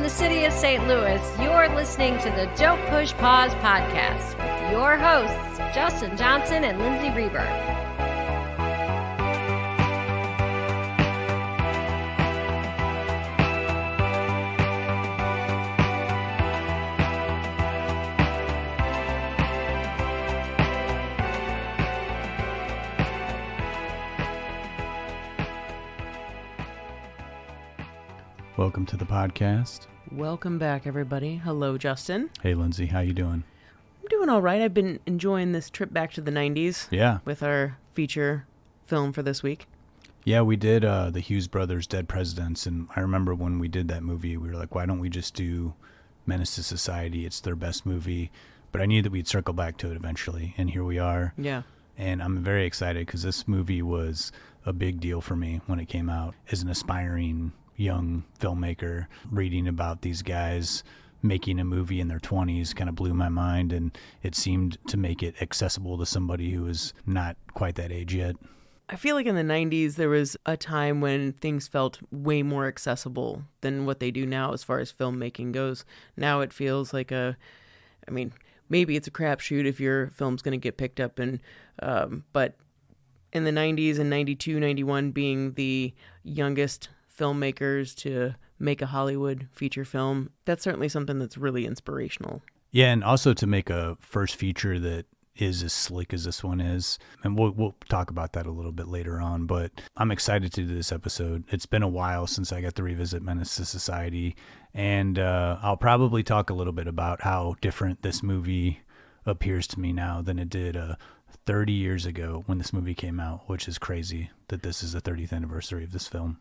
the city of St. Louis, you're listening to the Don't Push Pause podcast with your hosts, Justin Johnson and Lindsay Reber. Welcome to the podcast. Welcome back, everybody. Hello, Justin. Hey, Lindsay. How you doing? I'm doing all right. I've been enjoying this trip back to the 90s. Yeah. With our feature film for this week. Yeah, we did the Hughes Brothers, Dead Presidents, and I remember when we did that movie, we were like, why don't we just do Menace to Society? It's their best movie. But I knew that we'd circle back to it eventually, and here we are. Yeah. And I'm very excited because this movie was a big deal for me when it came out. As an aspiring young filmmaker, reading about these guys making a movie in their 20s kind of blew my mind, and it seemed to make it accessible to somebody who is not quite that age yet. I feel like in the 90s, there was a time when things felt way more accessible than what they do now as far as filmmaking goes. Now it feels like maybe it's a crapshoot if your film's going to get picked up, but in the 90s and 92, 91 being the youngest filmmakers to make a Hollywood feature film, that's certainly something that's really inspirational. Yeah, and also to make a first feature that is as slick as this one is. And we'll talk about that a little bit later on, but I'm excited to do this episode. It's been a while since I got to revisit Menace to Society, and I'll probably talk a little bit about how different this movie appears to me now than it did 30 years ago when this movie came out, which is crazy that this is the 30th anniversary of this film.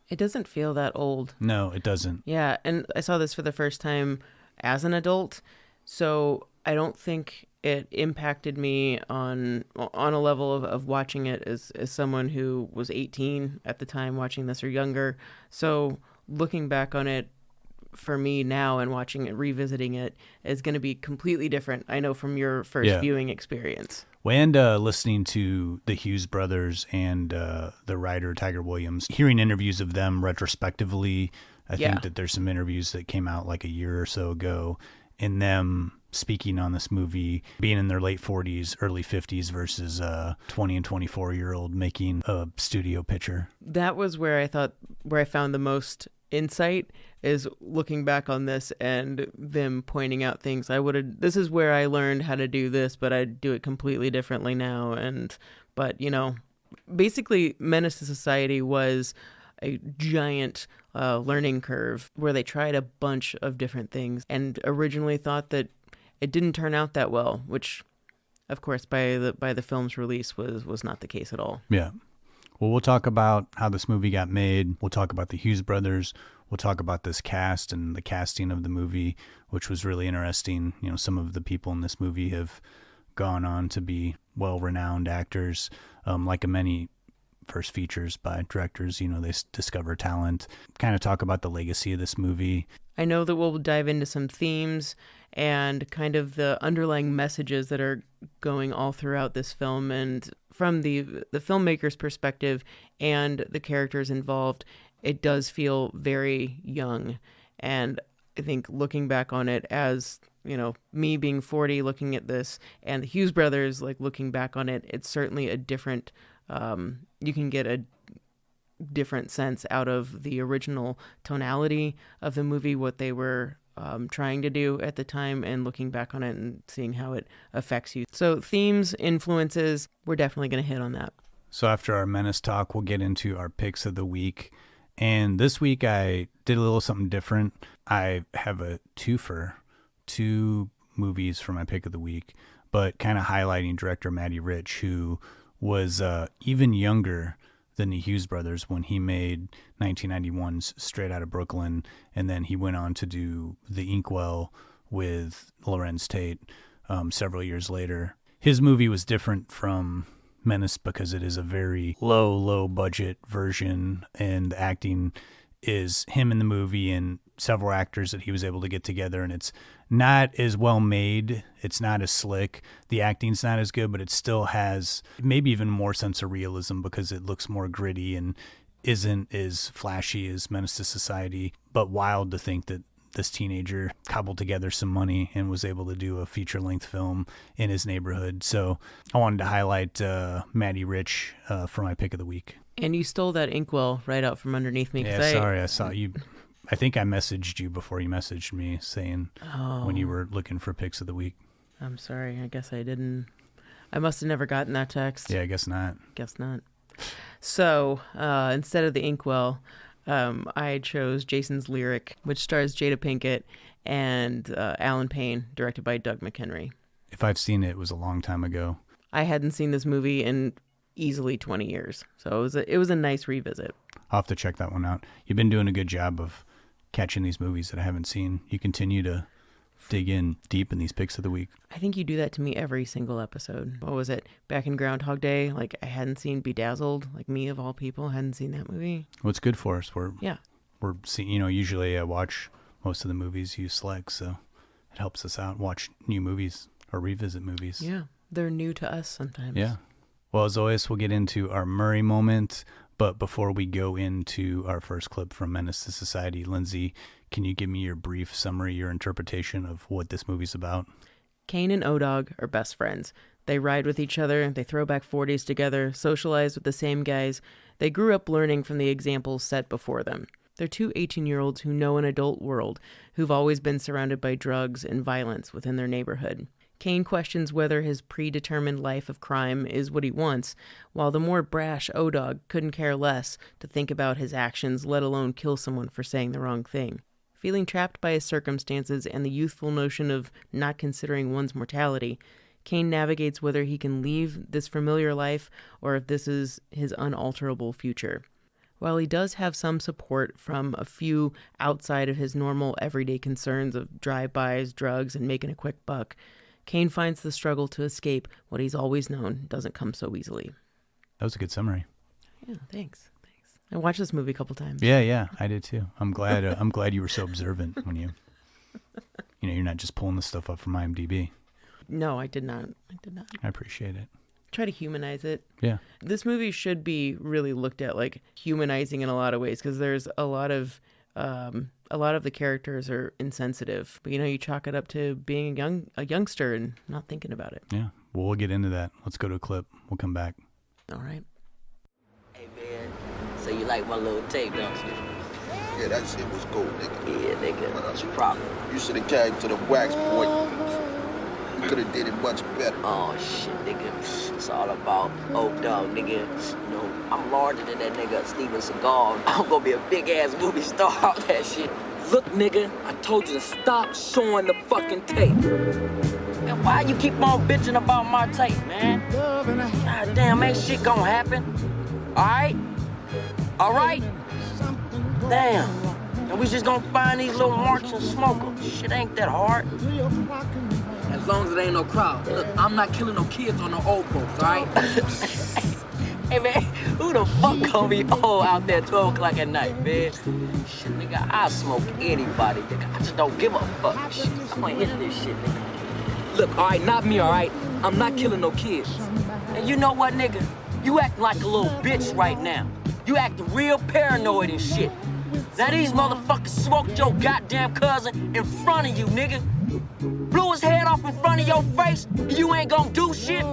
It doesn't feel that old. No, it doesn't. Yeah, and I saw this for the first time as an adult, so I don't think it impacted me on a level of watching it as someone who was 18 at the time watching this or younger. So looking back on it for me now and watching it, revisiting it, is going to be completely different, I know, from your first viewing experience. And listening to the Hughes Brothers and the writer Tiger Williams, hearing interviews of them retrospectively, I think that there's some interviews that came out like a year or so ago, in them speaking on this movie, being in their late 40s, early 50s versus 20 and 24-year-old making a studio picture. That was where I found the most insight, is looking back on this and them pointing out things this is where I learned how to do this, but I do it completely differently now. But basically Menace to Society was a giant learning curve where they tried a bunch of different things and originally thought that it didn't turn out that well, which of course by the film's release was not the case at all. Yeah. Well, we'll talk about how this movie got made. We'll talk about the Hughes Brothers. We'll talk about this cast and the casting of the movie, which was really interesting. You know, some of the people in this movie have gone on to be well-renowned actors, like many first features by directors. You know, they discover talent. Kind of talk about the legacy of this movie. I know that we'll dive into some themes and kind of the underlying messages that are going all throughout this film, and from the filmmaker's perspective and the characters involved, it does feel very young. And I think looking back on it as, me being 40 looking at this, and the Hughes Brothers looking back on it, it's certainly a different, you can get a different sense out of the original tonality of the movie, what they were trying to do at the time, and looking back on it and seeing how it affects you. So themes, influences, we're definitely going to hit on that. So after our Menace talk, we'll get into our picks of the week. And this week I did a little something different. I have a twofer, 2 movies for my pick of the week, but kind of highlighting director Matty Rich, who was even younger than the Hughes Brothers when he made 1991's Straight Outta Brooklyn, and then he went on to do The Inkwell with Lorenz Tate several years later. His movie was different from Menace because it is a very low budget version, and the acting is him in the movie and several actors that he was able to get together, and it's not as well made. It's not as slick. The acting's not as good, but it still has maybe even more sense of realism because it looks more gritty and isn't as flashy as Menace to Society, but wild to think that this teenager cobbled together some money and was able to do a feature-length film in his neighborhood. So I wanted to highlight Matty Rich for my pick of the week. And you stole that inkwell right out from underneath me. Yeah, sorry, I saw you. I think I messaged you before you messaged me saying when you were looking for picks of the week. I'm sorry. I guess I didn't. I must have never gotten that text. Yeah, I guess not. Guess not. So instead of the inkwell, I chose Jason's Lyric, which stars Jada Pinkett and Alan Payne, directed by Doug McHenry. If I've seen it, it was a long time ago. I hadn't seen this movie in easily 20 years, so it was a nice revisit. I'll have to check that one out. You've been doing a good job of catching these movies that I haven't seen. You continue to dig in deep in these picks of the week. I think you do that to me every single episode. What was it? Back in Groundhog Day, like I hadn't seen Bedazzled, like me of all people, hadn't seen that movie. Well, it's good for us. We're seeing, usually I watch most of the movies you select, so it helps us out. Watch new movies or revisit movies. Yeah, they're new to us sometimes. Yeah. Well, as always, we'll get into our Murray moment. But before we go into our first clip from Menace to Society, Lindsay, can you give me your brief summary, your interpretation of what this movie's about? Kane and O-Dog are best friends. They ride with each other, they throw back 40s together, socialize with the same guys. They grew up learning from the examples set before them. They're two 18-year-olds who know an adult world, who've always been surrounded by drugs and violence within their neighborhood. Kane questions whether his predetermined life of crime is what he wants, while the more brash O-Dog couldn't care less to think about his actions, let alone kill someone for saying the wrong thing. Feeling trapped by his circumstances and the youthful notion of not considering one's mortality, Kane navigates whether he can leave this familiar life or if this is his unalterable future. While he does have some support from a few outside of his normal everyday concerns of drive-bys, drugs, and making a quick buck, Kane finds the struggle to escape what he's always known doesn't come so easily. That was a good summary. Yeah, thanks. I watched this movie a couple times. Yeah, I did too. I'm glad you were so observant when you're not just pulling the stuff up from IMDb. No, I did not. I appreciate it. Try to humanize it. Yeah. This movie should be really looked at like humanizing in a lot of ways because there's a lot of the characters are insensitive, but you chalk it up to being a youngster and not thinking about it. Yeah. Well, we'll get into that. Let's go to a clip. We'll come back. All right. Hey man, so you like my little tape, don't you? Yeah, that shit was cool, nigga. Yeah, nigga, that's your problem. You should have carried to the wax point. You could have did it much better. Oh shit, nigga, it's all about O-Dog, nigga. I'm larger than that nigga Steven Seagal. I'm gonna be a big ass movie star off that shit. Look, nigga, I told you to stop showing the fucking tape. Man, why you keep on bitching about my tape, man? God damn, ain't shit gonna happen. All right? Damn. And we just gonna find these little marks and smoke them. Shit ain't that hard. As long as it ain't no crowd. Look, I'm not killing no kids or no old folks, all right? Hey, man, who the fuck gonna be old out there 12 o'clock at night, man? Shit, nigga, I'll smoke anybody, nigga. I just don't give a fuck. Shit, I'm gonna hit this shit, nigga. Look, all right, not me, all right? I'm not killing no kids. And you know what, nigga? You acting like a little bitch right now. You acting real paranoid and shit. Now these motherfuckers smoked your goddamn cousin in front of you, nigga. Blew his head off in front of your face, and you ain't gonna do shit?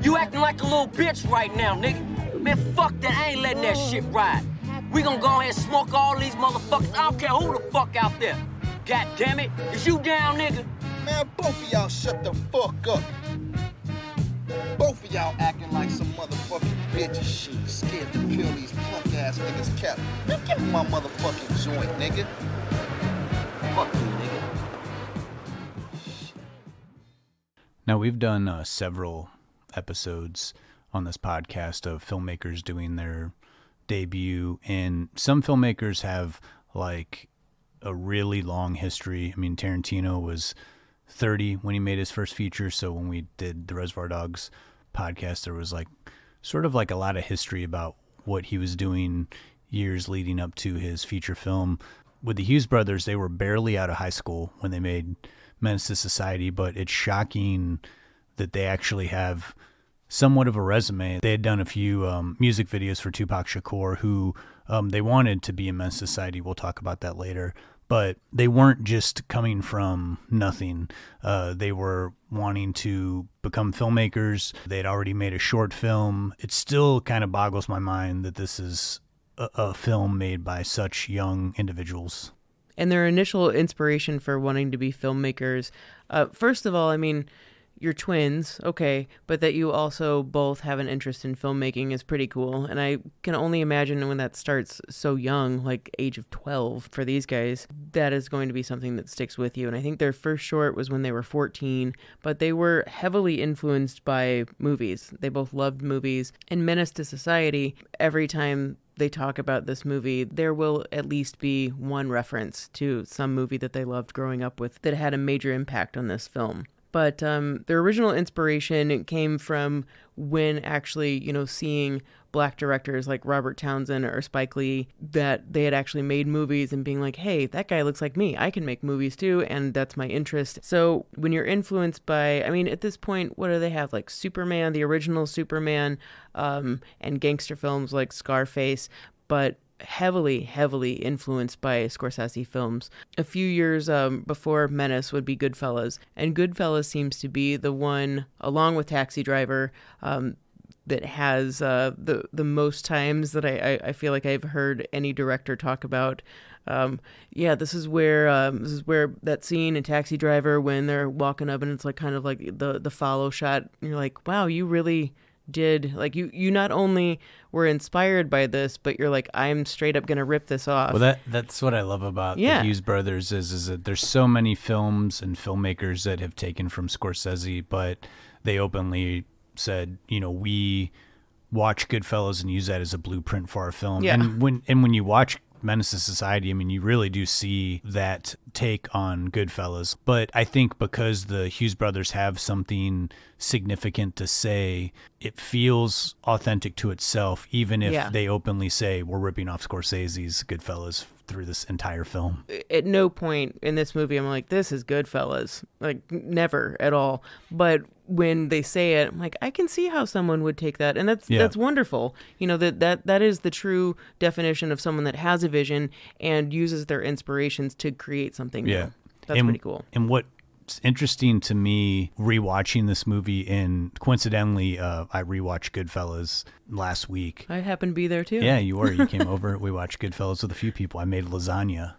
You acting like a little bitch right now, nigga. Man, fuck that, I ain't letting that shit ride. We gonna go ahead and smoke all these motherfuckers. I don't care who the fuck out there. God damn it, is you down, nigga? Man, both of y'all shut the fuck up. Both of y'all acting like some motherfucking bitch shit. Scared to peel these punk ass niggas' cap. Man, give me my motherfucking joint, nigga. Fuck you, nigga. Now, we've done several episodes on this podcast of filmmakers doing their debut, and some filmmakers have like a really long history. I mean, Tarantino was 30 when he made his first feature, so when we did the Reservoir Dogs podcast, there was like sort of like a lot of history about what he was doing years leading up to his feature film. With the Hughes Brothers, they were barely out of high school when they made Menace to Society, but it's shocking that they actually have somewhat of a resume. They had done a few music videos for Tupac Shakur, who they wanted to be in Menace Society. We'll talk about that later. but they weren't just coming from nothing. They were wanting to become filmmakers. They'd already made a short film. It still kind of boggles my mind that this is a film made by such young individuals. And their initial inspiration for wanting to be filmmakers, first of all, I mean, you're twins, okay, but that you also both have an interest in filmmaking is pretty cool. And I can only imagine when that starts so young, like age of 12 for these guys, that is going to be something that sticks with you. And I think their first short was when they were 14, but they were heavily influenced by movies. They both loved movies. In Menace to Society, every time they talk about this movie, there will at least be one reference to some movie that they loved growing up with that had a major impact on this film. But their original inspiration came from when actually, seeing black directors like Robert Townsend or Spike Lee, that they had actually made movies and being like, hey, that guy looks like me. I can make movies too, and that's my interest. So when you're influenced by, at this point, what do they have? Like Superman, the original Superman, and gangster films like Scarface, but heavily influenced by Scorsese films. A few years before Menace would be Goodfellas, and Goodfellas seems to be the one, along with Taxi Driver, that has the most times that I feel like I've heard any director talk about. This is where that scene in Taxi Driver when they're walking up and it's like kind of like the follow shot. And you're like, wow, you really did, like, you not only were inspired by this, but you're like, I'm straight up gonna rip this off. Well, that's what I love about the Hughes Brothers is that there's so many films and filmmakers that have taken from Scorsese, but they openly said, we watch Goodfellas and use that as a blueprint for our film. Yeah. And when you watch Menace to Society, you really do see that take on Goodfellas. But I think because the Hughes brothers have something significant to say, it feels authentic to itself, even if they openly say we're ripping off Scorsese's Goodfellas through this entire film. At no point in this movie I'm like, this is Goodfellas. Like, never at all. But when they say it, I'm like, I can see how someone would take that, and that's wonderful. That is the true definition of someone that has a vision and uses their inspirations to create something new. That's pretty cool. And what's interesting to me rewatching this movie, and coincidentally, I rewatched Goodfellas last week. I happened to be there too. Yeah, you were. You came over. We watched Goodfellas with a few people. I made lasagna.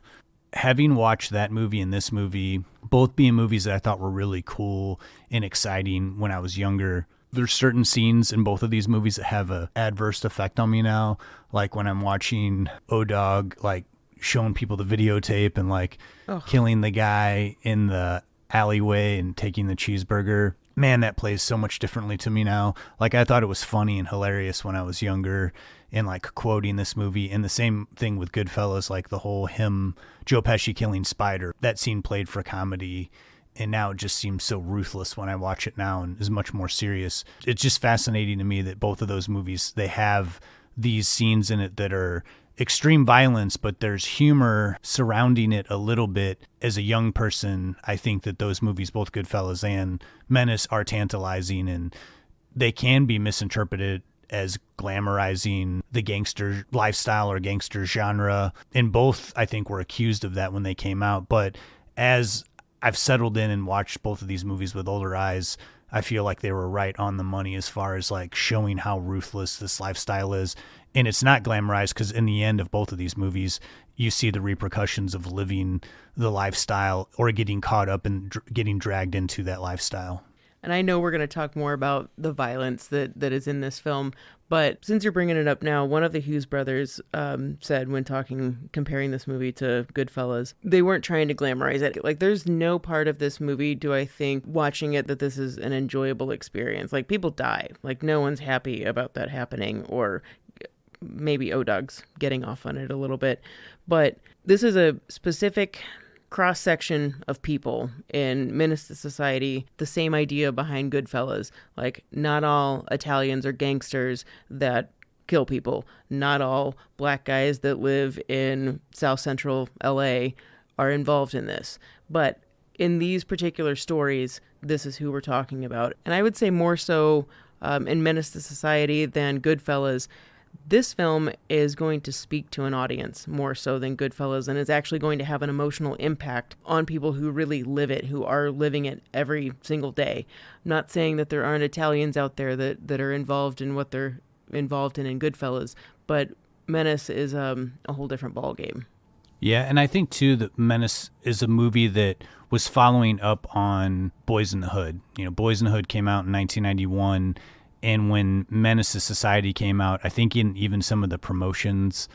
Having watched that movie and this movie, both being movies that I thought were really cool and exciting when I was younger, there's certain scenes in both of these movies that have an adverse effect on me now. Like when I'm watching O-Dog, like showing people the videotape and like killing the guy in the alleyway and taking the cheeseburger. Man, that plays so much differently to me now. Like, I thought it was funny and hilarious when I was younger and like quoting this movie. And the same thing with Goodfellas, like the whole Joe Pesci killing Spider. That scene played for comedy, and now it just seems so ruthless when I watch it now and is much more serious. It's just fascinating to me that both of those movies, they have these scenes in it that are extreme violence, but there's humor surrounding it a little bit. As a young person, I think that those movies, both Goodfellas and Menace, are tantalizing, and they can be misinterpreted as glamorizing the gangster lifestyle or gangster genre. And both, I think, were accused of that when they came out. But as I've settled in and watched both of these movies with older eyes, I feel like they were right on the money as far as like showing how ruthless this lifestyle is. And it's not glamorized, because in the end of both of these movies, you see the repercussions of living the lifestyle or getting caught up and getting dragged into that lifestyle. And I know we're going to talk more about the violence that is in this film, but since you're bringing it up now, one of the Hughes brothers said when comparing this movie to Goodfellas, they weren't trying to glamorize it. Like, there's no part of this movie, do I think, watching it, that this is an enjoyable experience. Like, people die. Like, no one's happy about that happening, or maybe O-Dog's getting off on it a little bit. But this is a specific cross-section of people in Menace to Society, the same idea behind Goodfellas. Like, not all Italians are gangsters that kill people. Not all black guys that live in South Central LA are involved in this. But in these particular stories, this is who we're talking about. And I would say more so in Menace to Society than Goodfellas, This film is going to speak to an audience more so than Goodfellas, and is actually going to have an emotional impact on people who really live it, who are living it every single day. I'm not saying that there aren't Italians out there that are involved in what they're involved in Goodfellas, but Menace is a whole different ballgame. Yeah, and I think, too, that Menace is a movie that was following up on Boys in the Hood. You know, Boys in the Hood came out in 1991, and when Menace to Society came out, I think in even some of the promotions,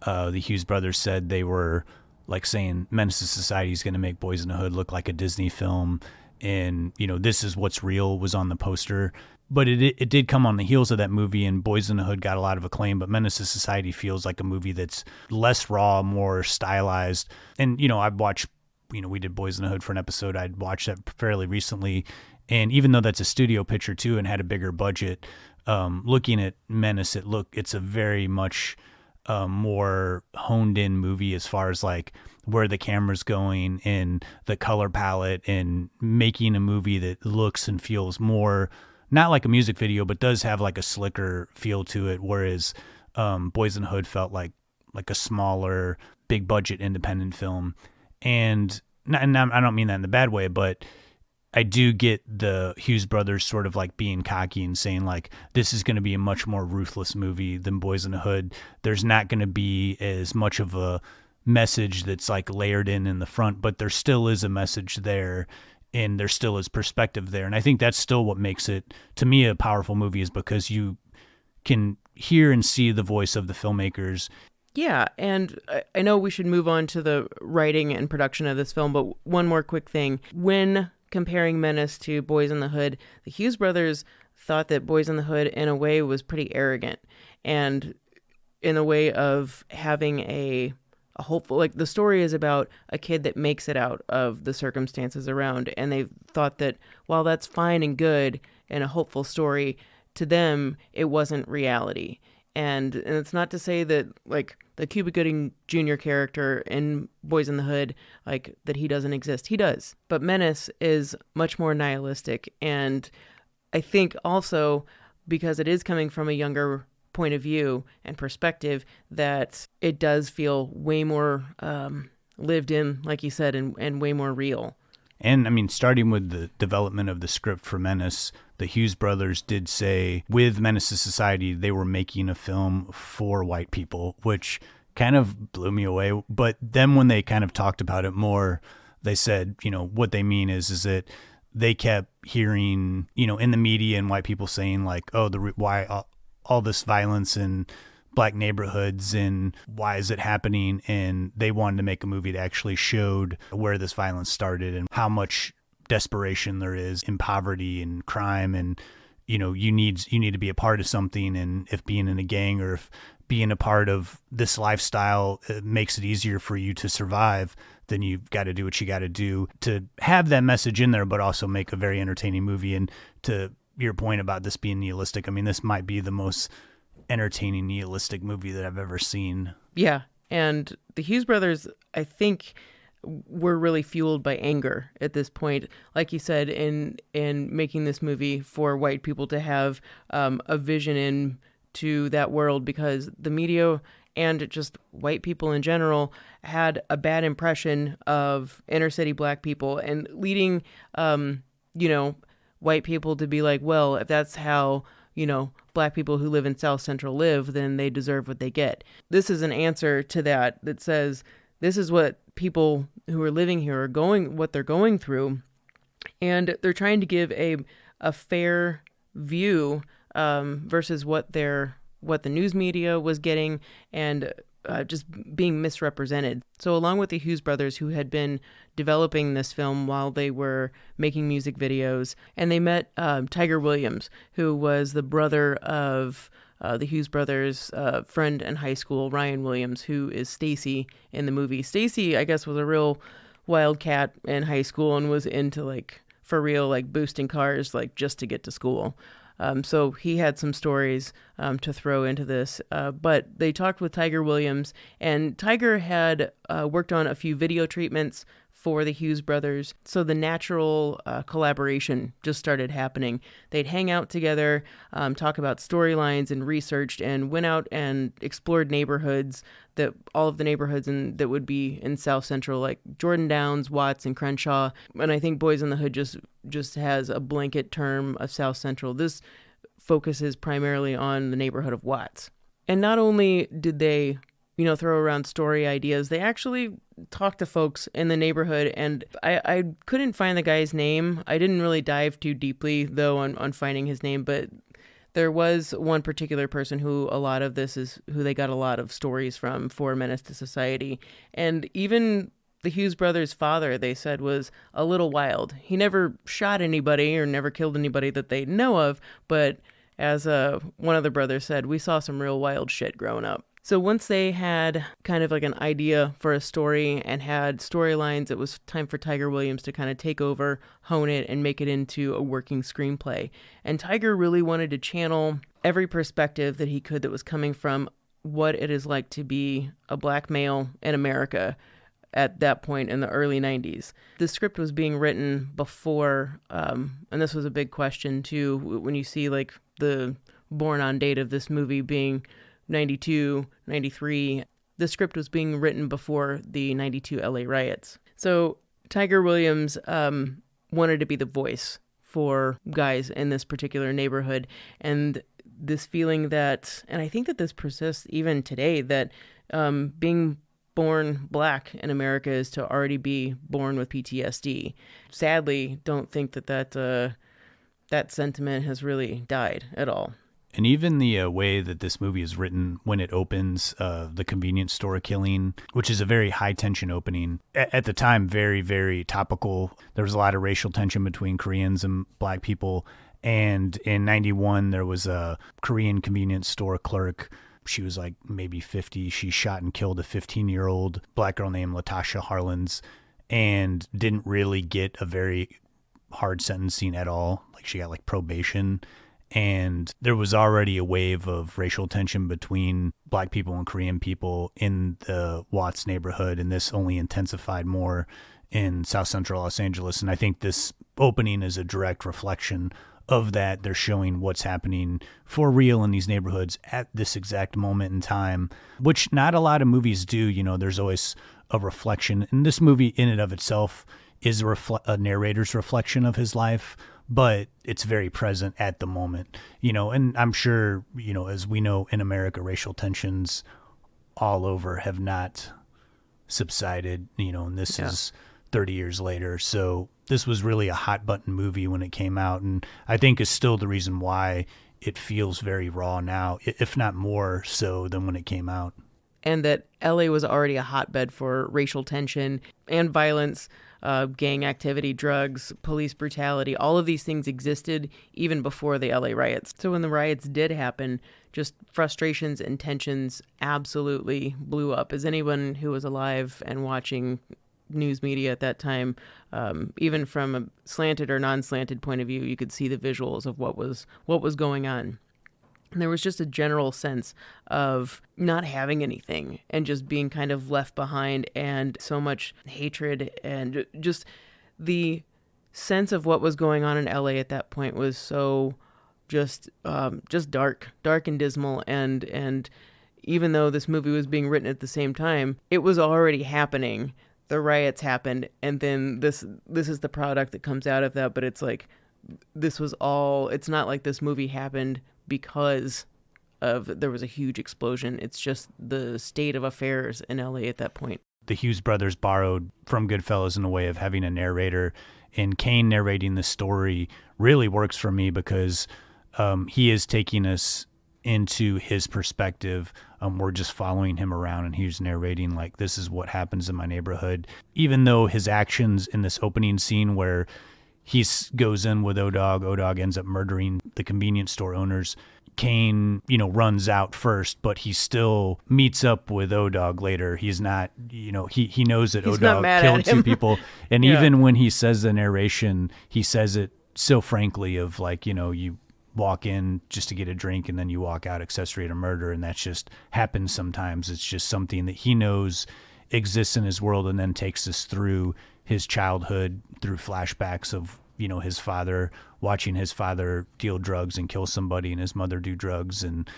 the Hughes Brothers said they were like saying Menace to Society is going to make Boys in the Hood look like a Disney film, and, you know, This Is What's Real was on the poster. But it did come on the heels of that movie, and Boys in the Hood got a lot of acclaim. But Menace to Society feels like a movie that's less raw, more stylized. And, you know, I've watched, you know, we did Boys in the Hood for an episode. I'd watched that fairly recently. And even though that's a studio picture too and had a bigger budget, looking at Menace, it's a very much more honed in movie as far as like where the camera's going and the color palette, and making a movie that looks and feels more not like a music video, but does have like a slicker feel to it. Whereas Boys in the Hood felt like a smaller, big budget independent film. And I don't mean that in the bad way, but I do get the Hughes Brothers sort of like being cocky and saying like, this is going to be a much more ruthless movie than Boys in the Hood. There's not going to be as much of a message that's like layered in the front, but there still is a message there. And there still is perspective there. And I think that's still what makes it, to me, a powerful movie, is because you can hear and see the voice of the filmmakers. Yeah, and I know we should move on to the writing and production of this film, but one more quick thing. When comparing Menace to Boys in the Hood, the Hughes brothers thought that Boys in the Hood, in a way, was pretty arrogant. And in a way of having a hopeful, like, the story is about a kid that makes it out of the circumstances around, and they thought that while that's fine and good and a hopeful story, to them it wasn't reality. And it's not to say that like the Cuba Gooding Jr. character in Boys in the Hood, like that he doesn't exist. He does. But Menace is much more nihilistic, and I think also because it is coming from a younger point of view and perspective, that it does feel way more lived in, like you said, and way more real. And I mean, starting with the development of the script for Menace, the Hughes brothers did say with Menace to Society, they were making a film for white people, which kind of blew me away. But then when they kind of talked about it more, they said, you know, what they mean is that they kept hearing, you know, in the media and white people saying like, oh, why all this violence in black neighborhoods and why is it happening? And they wanted to make a movie that actually showed where this violence started and how much desperation there is in poverty and crime. And, you know, you need to be a part of something. And if being in a gang or if being a part of this lifestyle makes it easier for you to survive, then you've got to do what you got to do to have that message in there, but also make a very entertaining movie. And to your point about this being nihilistic, I mean, this might be the most entertaining nihilistic movie that I've ever seen. Yeah, and the Hughes brothers, I think, were really fueled by anger at this point. Like you said, in making this movie for white people to have a vision into that world, because the media and just white people in general had a bad impression of inner city black people, and leading, white people to be like, well, if that's how, black people who live in South Central live, then they deserve what they get. This is an answer to that says, this is what people who are living here are what they're going through. And they're trying to give a fair view versus what the news media was getting, and just being misrepresented. So along with the Hughes brothers, who had been developing this film while they were making music videos, and they met Tiger Williams, who was the brother of the Hughes brothers' friend in high school, Ryan Williams, who is Stacy in the movie. Stacy, I guess, was a real wildcat in high school and was into, for real, boosting cars, just to get to school. So he had some stories to throw into this. But they talked with Tiger Williams, and Tiger had worked on a few video treatments for the Hughes brothers. So the natural collaboration just started happening. They'd hang out together, talk about storylines and researched, and went out and explored neighborhoods, that all of the neighborhoods that would be in South Central, like Jordan Downs, Watts, and Crenshaw. And I think Boys in the Hood just has a blanket term of South Central. This focuses primarily on the neighborhood of Watts. And not only did they throw around story ideas, they actually talked to folks in the neighborhood. And I couldn't find the guy's name. I didn't really dive too deeply, though, on finding his name. But there was one particular person who they got a lot of stories from for Menace to Society. And even the Hughes brothers' father, they said, was a little wild. He never shot anybody or never killed anybody that they know of. But as one of the brothers said, we saw some real wild shit growing up. So once they had kind of like an idea for a story and had storylines, it was time for Tiger Williams to kind of take over, hone it, and make it into a working screenplay. And Tiger really wanted to channel every perspective that he could that was coming from what it is like to be a black male in America at that point in the early 90s. The script was being written before, and this was a big question too, when you see like the born on date of this movie being 92, 93. The script was being written before the 92 LA riots. So Tiger Williams wanted to be the voice for guys in this particular neighborhood. And this feeling that, and I think that this persists even today, that being born black in America is to already be born with PTSD. Sadly, don't think that sentiment has really died at all. And even the way that this movie is written when it opens, the convenience store killing, which is a very high tension opening. At the time, very, very topical. There was a lot of racial tension between Koreans and black people. And in 91, there was a Korean convenience store clerk. She was like maybe 50. She shot and killed a 15-year-old black girl named Latasha Harlins and didn't really get a very hard sentencing at all. Like she got like probation. And there was already a wave of racial tension between black people and Korean people in the Watts neighborhood, and this only intensified more in South Central Los Angeles. And I think this opening is a direct reflection of that. They're showing what's happening for real in these neighborhoods at this exact moment in time, which not a lot of movies do. There's always a reflection. And this movie in and of itself is a narrator's reflection of his life, but it's very present at the moment, and I'm sure, as we know in America, racial tensions all over have not subsided, and this is 30 years later. So this was really a hot button movie when it came out. And I think is still the reason why it feels very raw now, if not more so than when it came out. And that LA was already a hotbed for racial tension and violence, gang activity, drugs, police brutality. All of these things existed even before the LA riots. So when the riots did happen, just frustrations and tensions absolutely blew up. As anyone who was alive and watching news media at that time, even from a slanted or non-slanted point of view, you could see the visuals of what was going on. And there was just a general sense of not having anything and just being kind of left behind, and so much hatred, and just the sense of what was going on in LA at that point was so just dark and dismal. And even though this movie was being written at the same time, it was already happening. The riots happened, and then this is the product that comes out of that. But it's like, it's not like this movie happened because there was a huge explosion. It's just the state of affairs in LA at that point. The Hughes brothers borrowed from Goodfellas in a way of having a narrator, and Kane narrating the story really works for me because he is taking us into his perspective. We're just following him around, and he's narrating like, this is what happens in my neighborhood. Even though his actions in this opening scene where he goes in with O-Dog ends up murdering the convenience store owners, Kane, runs out first, but he still meets up with O-Dog later. He's not, he knows that O-Dog killed two people. And even when he says the narration, he says it so frankly of like, you walk in just to get a drink and then you walk out accessory to murder. And that just happens sometimes. It's just something that he knows exists in his world and then takes us through his childhood through flashbacks of, you know, his father, watching his father deal drugs and kill somebody and his mother do drugs, and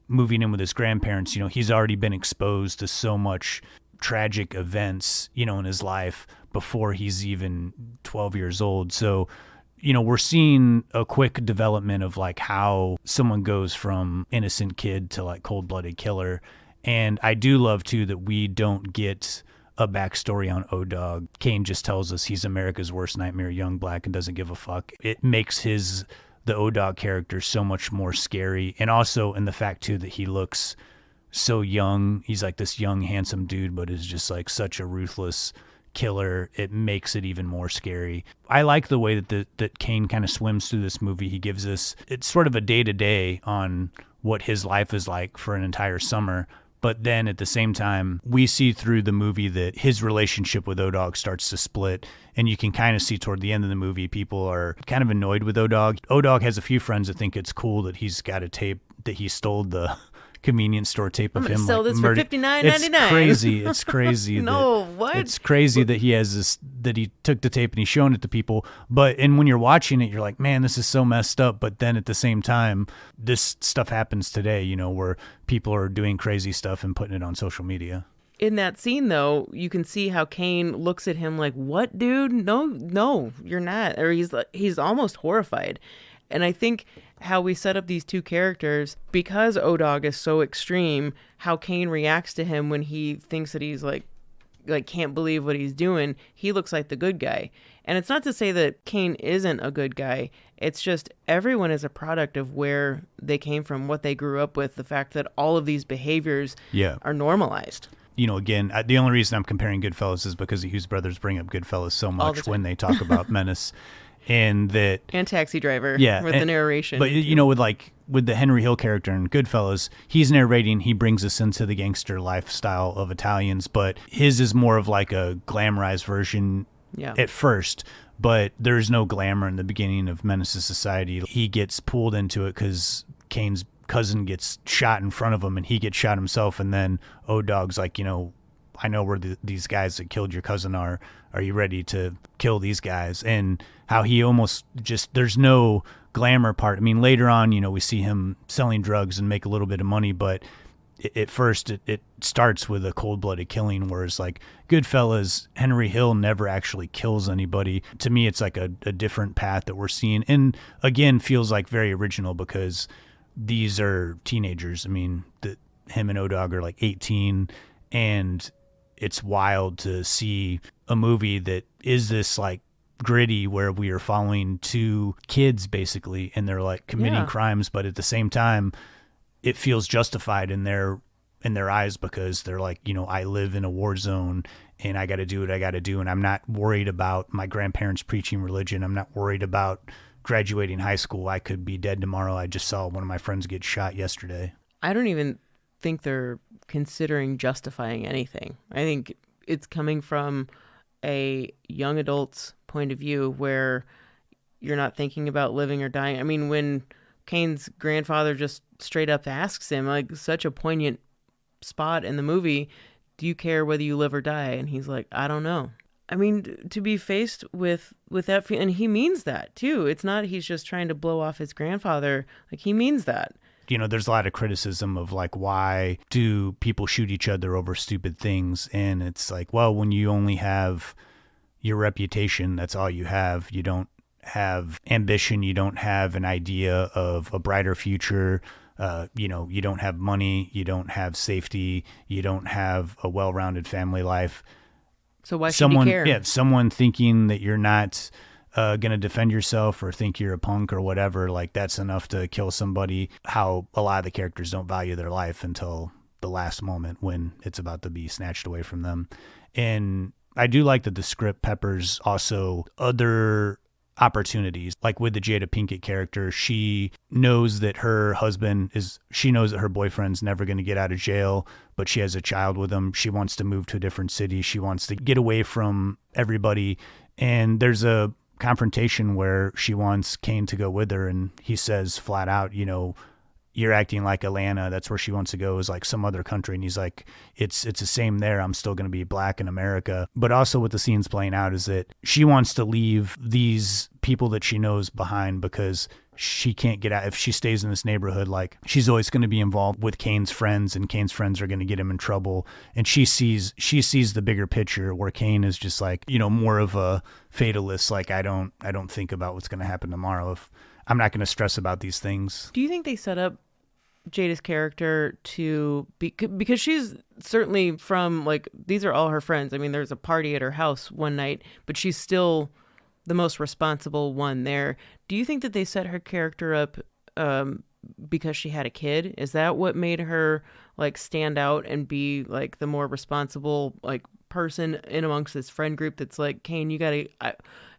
moving in with his grandparents. You know, he's already been exposed to so much tragic events, you know, in his life before he's even 12 years old. So, you know, we're seeing a quick development of like how someone goes from innocent kid to like cold-blooded killer. And I do love too that we don't get a backstory on O-Dog. Kane just tells us he's America's worst nightmare, young, black, and doesn't give a fuck. It makes the O-Dog character so much more scary. And also in the fact too that he looks so young. He's like this young, handsome dude, but is just like such a ruthless killer. It makes it even more scary. I like the way that Kane kind of swims through this movie. He gives us, it's sort of a day-to-day on what his life is like for an entire summer. But then at the same time, we see through the movie that his relationship with O-Dog starts to split. And you can kind of see toward the end of the movie, people are kind of annoyed with O-Dog. O-Dog has a few friends that think it's cool that he's got a tape, that he stole the convenience store tape of him. Sell like this for $59.99. It's crazy. It's crazy. No, what? It's crazy that he has this, that he took the tape and he's showing it to people. And when you're watching it, you're like, man, this is so messed up. But then at the same time, this stuff happens today, you know, where people are doing crazy stuff and putting it on social media. In that scene, though, you can see how Kane looks at him like, what, dude? No, you're not. Or he's almost horrified. And I think how we set up these two characters, because O-Dog is so extreme, how Kane reacts to him when he thinks that he's like can't believe what he's doing, he looks like the good guy. And it's not to say that Kane isn't a good guy. It's just everyone is a product of where they came from, what they grew up with, the fact that all of these behaviors are normalized. You know, again, the only reason I'm comparing Goodfellas is because the Hughes brothers bring up Goodfellas so much when they talk about Menace. And Taxi Driver, with the narration. But you know, with the Henry Hill character in Goodfellas, he's narrating. He brings us into the gangster lifestyle of Italians, but his is more of like a glamorized version at first. But there's no glamour in the beginning of Menace II Society. He gets pulled into it because Kane's cousin gets shot in front of him, and he gets shot himself. And then O-Dog's like, you know, I know where these guys that killed your cousin are. Are you ready to kill these guys? And how he almost just, there's no glamour part. I mean, later on, you know, we see him selling drugs and make a little bit of money, but at first it starts with a cold-blooded killing, whereas like Goodfellas, Henry Hill never actually kills anybody. To me, it's like a different path that we're seeing. And again, feels like very original because these are teenagers. I mean, him and O-Dog are like 18, and it's wild to see a movie that is this like gritty, where we are following two kids basically, and they're like committing crimes, but at the same time, it feels justified in their eyes because they're like, you know, I live in a war zone and I got to do what I got to do, and I'm not worried about my grandparents preaching religion. I'm not worried about graduating high school. I could be dead tomorrow. I just saw one of my friends get shot yesterday. I don't even think they're considering justifying anything. I think it's coming from a young adult's point of view where you're not thinking about living or dying. I mean, when Kane's grandfather just straight up asks him, like, such a poignant spot in the movie, do you care whether you live or die? And he's like, I don't know. I mean, to be faced with that, and he means that too. It's not he's just trying to blow off his grandfather. Like, he means that. You know, there's a lot of criticism of like, why do people shoot each other over stupid things? And it's like, well, when you only have your reputation, that's all you have. You don't have ambition. You don't have an idea of a brighter future. You know, you don't have money. You don't have safety. You don't have a well-rounded family life. So why should you care? Yeah, someone thinking that you're not going to defend yourself or think you're a punk or whatever, like that's enough to kill somebody. How a lot of the characters don't value their life until the last moment when it's about to be snatched away from them. And I do like that the script peppers also other opportunities, like with the Jada Pinkett character. She knows that her boyfriend's never going to get out of jail, but she has a child with him. She wants to move to a different city. She wants to get away from everybody. And there's a confrontation where she wants Kane to go with her, and he says flat out, you know, you're acting like Atlanta. That's where she wants to go, is like some other country. And he's like, it's the same there. I'm still going to be black in America. But also what the scene's playing out is that she wants to leave these people that she knows behind because she can't get out. If she stays in this neighborhood, like, she's always going to be involved with Kane's friends, and Kane's friends are going to get him in trouble. And she sees the bigger picture, where Kane is just like, more of a fatalist. Like, I don't think about what's going to happen tomorrow. If I'm not going to stress about these things. Do you think they set up Jada's character to be, because she's certainly from, like, these are all her friends. I mean, there's a party at her house one night, but she's still the most responsible one there. Do you think that they set her character up because she had a kid? Is that what made her, like, stand out and be, like, the more responsible, like, person in amongst this friend group that's like, Kane, you gotta,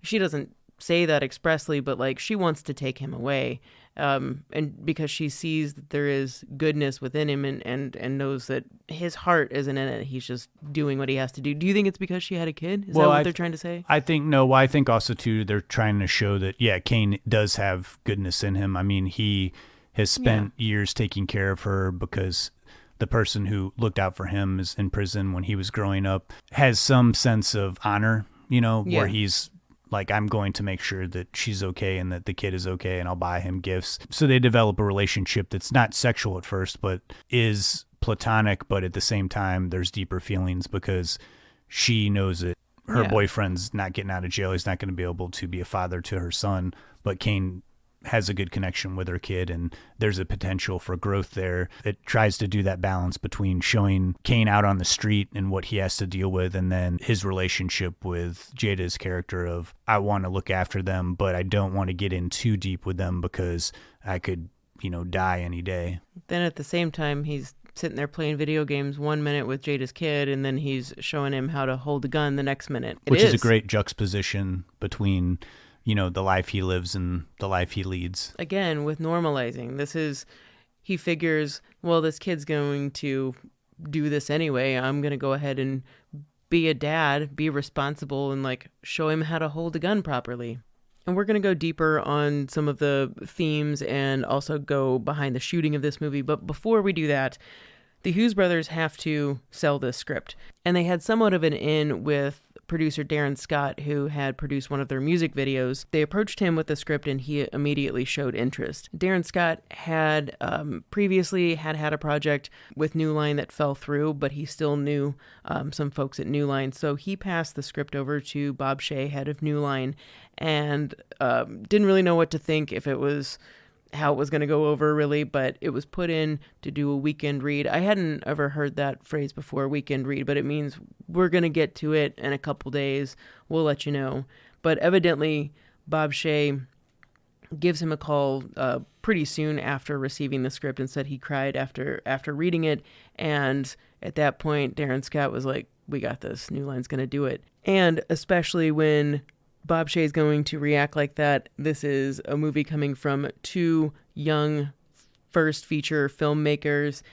she doesn't say that expressly, but, like, she wants to take him away, and because she sees that there is goodness within him, and knows that his heart isn't in it, he's just doing what he has to do. Do you think it's because she had a kid? Is that what they're trying to say? I think also too, they're trying to show that, yeah, Kane does have goodness in him. I mean, he has spent years taking care of her, because the person who looked out for him is in prison when he was growing up, has some sense of honor, where he's like, I'm going to make sure that she's okay and that the kid is okay, and I'll buy him gifts. So they develop a relationship that's not sexual at first, but is platonic, but at the same time, there's deeper feelings, because she knows that her boyfriend's not getting out of jail. He's not going to be able to be a father to her son, but Kane has a good connection with her kid, and there's a potential for growth there. It tries to do that balance between showing Kane out on the street and what he has to deal with, and then his relationship with Jada's character of, I want to look after them, but I don't want to get in too deep with them because I could, die any day. Then at the same time, he's sitting there playing video games 1 minute with Jada's kid, and then he's showing him how to hold a gun the next minute. Which is a great juxtaposition between the life he lives and the life he leads. Again, with normalizing. He figures, well, this kid's going to do this anyway. I'm going to go ahead and be a dad, be responsible, and, like, show him how to hold a gun properly. And we're going to go deeper on some of the themes and also go behind the shooting of this movie. But before we do that, the Hughes brothers have to sell this script. And they had somewhat of an in with producer Darren Scott, who had produced one of their music videos. They approached him with the script, and he immediately showed interest. Darren Scott had previously had a project with New Line that fell through, but he still knew some folks at New Line. So he passed the script over to Bob Shea, head of New Line, and didn't really know what to think, if it was how it was going to go over, really, but it was put in to do a weekend read. I hadn't ever heard that phrase before, weekend read, but it means we're going to get to it in a couple days. We'll let you know. But evidently, Bob Shea gives him a call pretty soon after receiving the script, and said he cried after reading it. And at that point, Darren Scott was like, we got this. New Line's going to do it. And especially when Bob Shea is going to react like that. This is a movie coming from two young first feature filmmakers.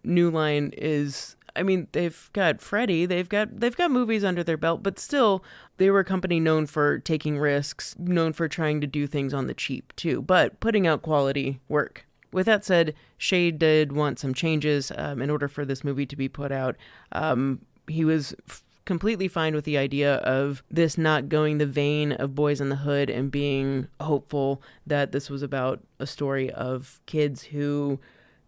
New Line is, I mean, they've got Freddie, they've got movies under their belt, but still, they were a company known for taking risks, known for trying to do things on the cheap too, but putting out quality work. With that said, Shea did want some changes in order for this movie to be put out. He was completely fine with the idea of this not going the vein of Boys in the Hood, and being hopeful that this was about a story of kids who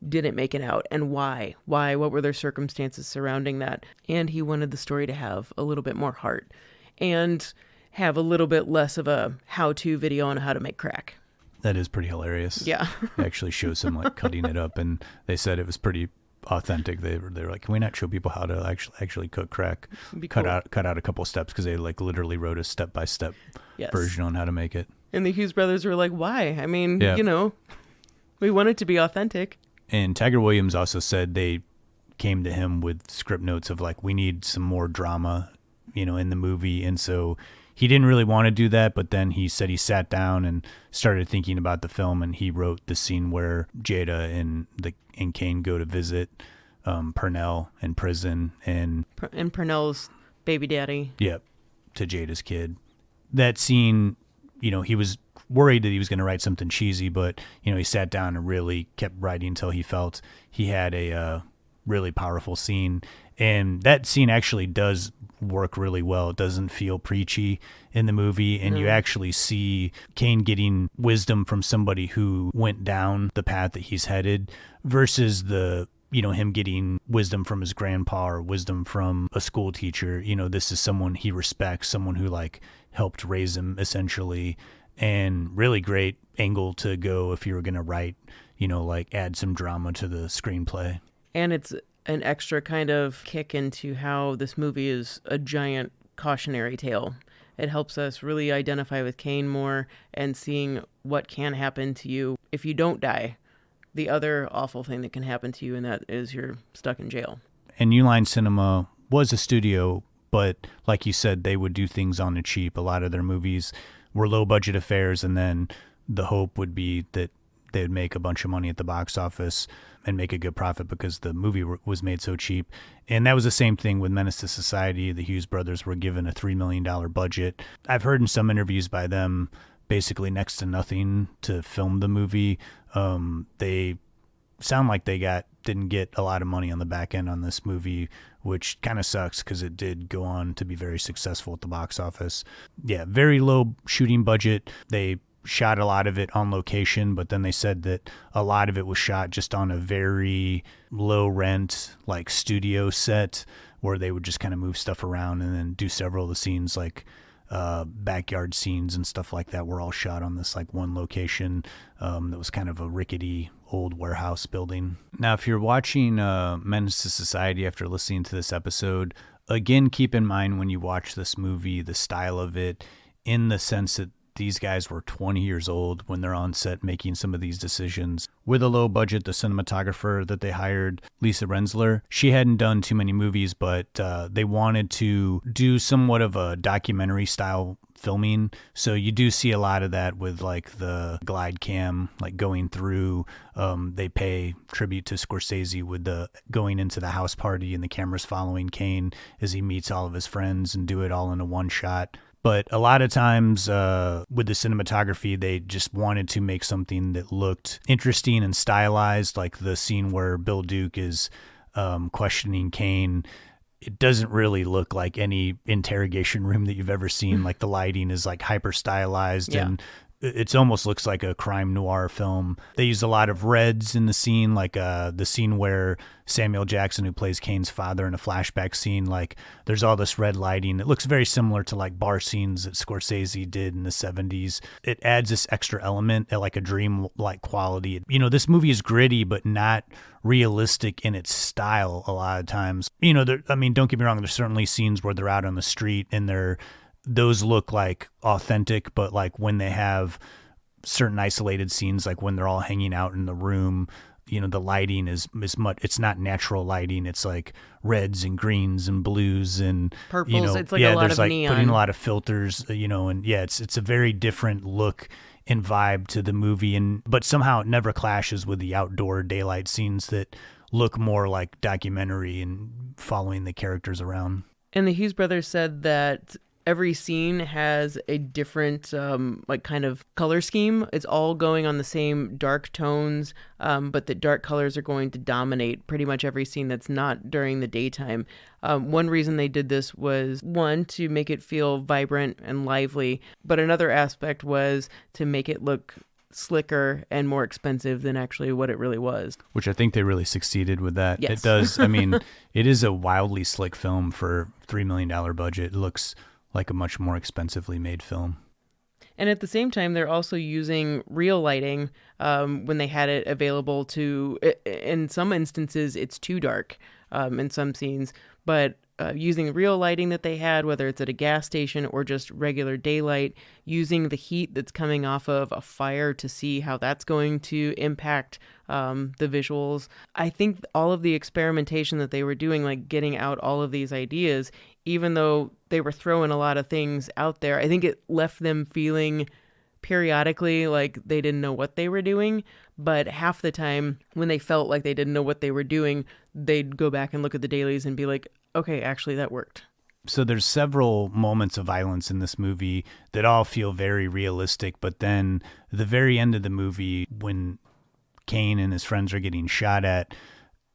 didn't make it out, and why, what were their circumstances surrounding that. And he wanted the story to have a little bit more heart, and have a little bit less of a how-to video on how to make crack. That is pretty hilarious. Yeah. It actually shows him, like, cutting it up, and they said it was pretty authentic. They were like, can we not show people how to actually cook crack? Cut out a couple steps, because they, like, literally wrote a step-by-step version on how to make it. And the Hughes brothers were like, why? I mean, we want it to be authentic. And Tiger Williams also said they came to him with script notes of, like, we need some more drama, in the movie. And so he didn't really want to do that, but then he said he sat down and started thinking about the film, and he wrote the scene where Jada and Kane go to visit Purnell in prison, and Purnell's baby daddy. Yep, to Jada's kid. That scene, he was worried that he was going to write something cheesy, but, he sat down and really kept writing until he felt he had a really powerful scene. And that scene actually does work really well. It doesn't feel preachy in the movie, and you actually see Kane getting wisdom from somebody who went down the path that he's headed versus him getting wisdom from his grandpa or wisdom from a school teacher. This is someone he respects, someone who helped raise him essentially, and really great angle to go if you were going to write, add some drama to the screenplay. And it's an extra kind of kick into how this movie is a giant cautionary tale. It helps us really identify with Kane more and seeing what can happen to you if you don't die. The other awful thing that can happen to you, and that is you're stuck in jail. And New Line Cinema was a studio, but like you said, they would do things on the cheap. A lot of their movies were low-budget affairs, and then the hope would be that they would make a bunch of money at the box office and make a good profit because the movie was made so cheap. And that was the same thing with Menace to Society. The Hughes Brothers were given a $3 million budget. I've heard in some interviews by them basically next to nothing to film the movie. They sound like they didn't get a lot of money on the back end on this movie, which kind of sucks because it did go on to be very successful at the box office. Yeah, very low shooting budget. They shot a lot of it on location, but then they said that a lot of it was shot just on a very low rent studio set where they would just kind of move stuff around and then do several of the scenes backyard scenes and stuff like that were all shot on this one location that was kind of a rickety old warehouse building. Now, if you're watching Menace to Society after listening to this episode, again, keep in mind when you watch this movie, the style of it, in the sense that these guys were 20 years old when they're on set making some of these decisions. With a low budget, the cinematographer that they hired, Lisa Renzler, she hadn't done too many movies, but they wanted to do somewhat of a documentary style filming. So you do see a lot of that with the glide cam, going through. They pay tribute to Scorsese with the going into the house party and the cameras following Kane as he meets all of his friends and do it all in a one shot. But a lot of times with the cinematography, they just wanted to make something that looked interesting and stylized, like the scene where Bill Duke is questioning Kane. It doesn't really look like any interrogation room that you've ever seen. The lighting is hyper stylized and it almost looks like a crime noir film. They use a lot of reds in the scene, the scene where Samuel Jackson, who plays Kane's father in a flashback scene, there's all this red lighting. It looks very similar to bar scenes that Scorsese did in the 70s. It adds this extra element, a dream-like quality. This movie is gritty, but not realistic in its style a lot of times. Don't get me wrong, there's certainly scenes where they're out on the street and those look authentic, but when they have certain isolated scenes, when they're all hanging out in the room, the lighting is much, it's not natural lighting. It's reds and greens and blues and purples. It's a lot of neon. Putting a lot of filters, and it's a very different look and vibe to the movie. But somehow it never clashes with the outdoor daylight scenes that look more like documentary and following the characters around. And the Hughes brothers said that every scene has a different kind of color scheme. It's all going on the same dark tones, but the dark colors are going to dominate pretty much every scene that's not during the daytime. One reason they did this was, one, to make it feel vibrant and lively, but another aspect was to make it look slicker and more expensive than actually what it really was. Which I think they really succeeded with that. Yes. It does. It is a wildly slick film for $3 million budget. It looks like a much more expensively made film. And at the same time, they're also using real lighting when they had it available to, in some instances, it's too dark in some scenes, but using real lighting that they had, whether it's at a gas station or just regular daylight, using the heat that's coming off of a fire to see how that's going to impact the visuals. I think all of the experimentation that they were doing, getting out all of these ideas, even though they were throwing a lot of things out there, I think it left them feeling periodically like they didn't know what they were doing. But half the time when they felt like they didn't know what they were doing, they'd go back and look at the dailies and be like, okay, actually that worked. So there's several moments of violence in this movie that all feel very realistic, but then the very end of the movie, when Kane and his friends are getting shot at,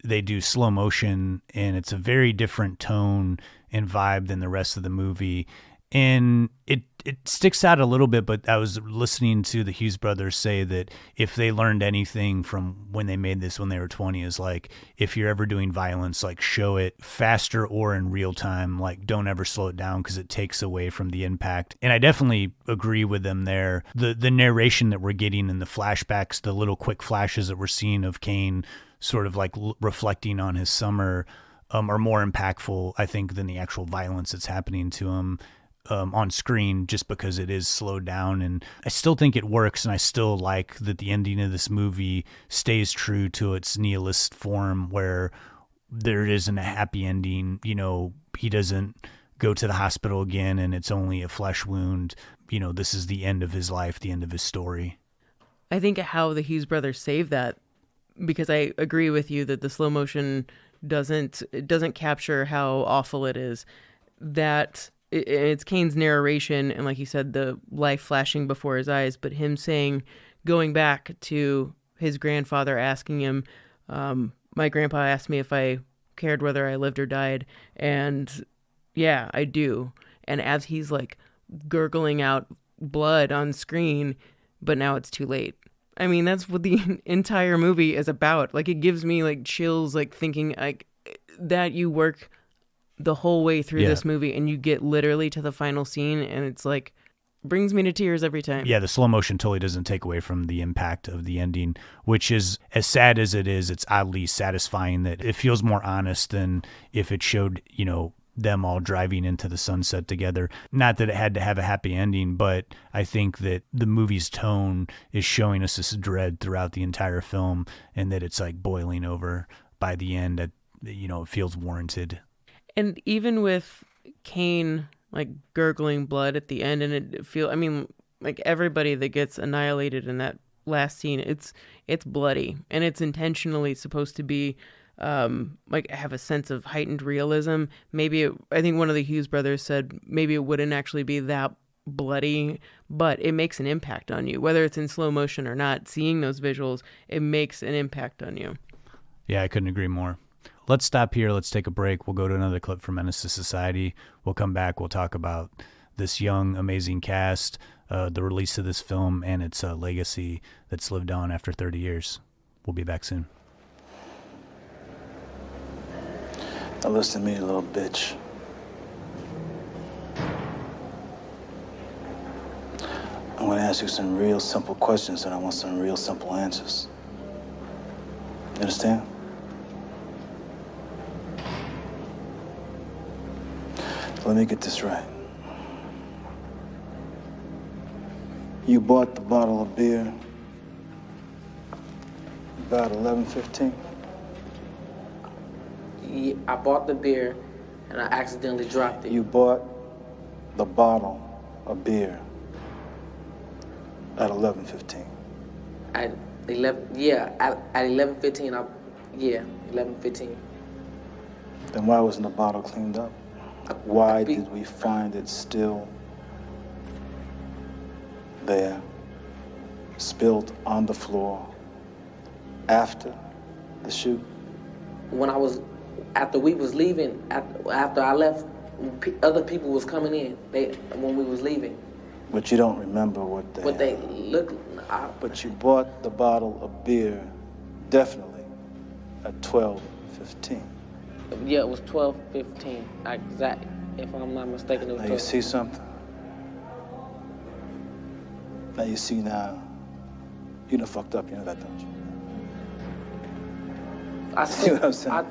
they do slow motion, and it's a very different tone and vibe than the rest of the movie. And it sticks out a little bit, but I was listening to the Hughes Brothers say that if they learned anything from when they made this when they were 20 is like, if you're ever doing violence, like show it faster or in real time, like don't ever slow it down because it takes away from the impact. And I definitely agree with them there. The narration that we're getting in the flashbacks, the little quick flashes that we're seeing of Kane sort of like reflecting on his summer are more impactful, I think, than the actual violence that's happening to him on screen, just because it is slowed down. And I still think it works, and I still like that the ending of this movie stays true to its nihilist form, where there isn't a happy ending. You know, he doesn't go to the hospital again and it's only a flesh wound. You know, this is the end of his life, the end of his story. I think how the Hughes brothers save that, because I agree with you that the slow motion doesn't capture how awful it is. That it's Kane's narration, and like you said, the life flashing before his eyes, but him saying, going back to his grandfather asking him, my grandpa asked me if I cared whether I lived or died, and yeah, I do. And as he's like gurgling out blood on screen, but now it's too late. I mean, that's what the entire movie is about. Like, it gives me like chills, like thinking like that you work the whole way through this movie and you get literally to the final scene, and it's like brings me to tears every time. Yeah, the slow motion totally doesn't take away from the impact of the ending, which is, as sad as it is, it's oddly satisfying that it feels more honest than if it showed, you know, them all driving into the sunset together. Not that it had to have a happy ending, but I think that the movie's tone is showing us this dread throughout the entire film, and that it's like boiling over by the end. That, you know, it feels warranted. And even with Kane like gurgling blood at the end, and I mean, like everybody that gets annihilated in that last scene, it's bloody, and it's intentionally supposed to be like have a sense of heightened realism. Maybe I think one of the Hughes brothers said maybe it wouldn't actually be that bloody, but it makes an impact on you, whether it's in slow motion or not. Seeing those visuals, it makes an impact on you. Yeah, I couldn't agree more. Let's stop here. Let's take a break. We'll go to another clip from Menace to Society. We'll come back. We'll talk about this young, amazing cast, the release of this film, and its legacy that's lived on after 30 years. We'll be back soon. Now listen to me, you little bitch. I'm going to ask you some real simple questions, and I want some real simple answers. You understand? Let me get this right. You bought the bottle of beer about 11:15? Yeah, I bought the beer and I accidentally dropped it. You bought the bottle of beer at 11:15? At 11:15, 11:15. Then why wasn't the bottle cleaned up? Why did we find it still there, spilled on the floor after the shoot? After we was leaving, after I left, other people was coming in. When we was leaving. But you don't remember what they looked. But you bought the bottle of beer definitely at 12:15. Yeah, it was 12:15. Exactly. If I'm not mistaken, it was 12. Now you see something? Now you see now. You done fucked up, you know that, don't you? I see what I'm saying? I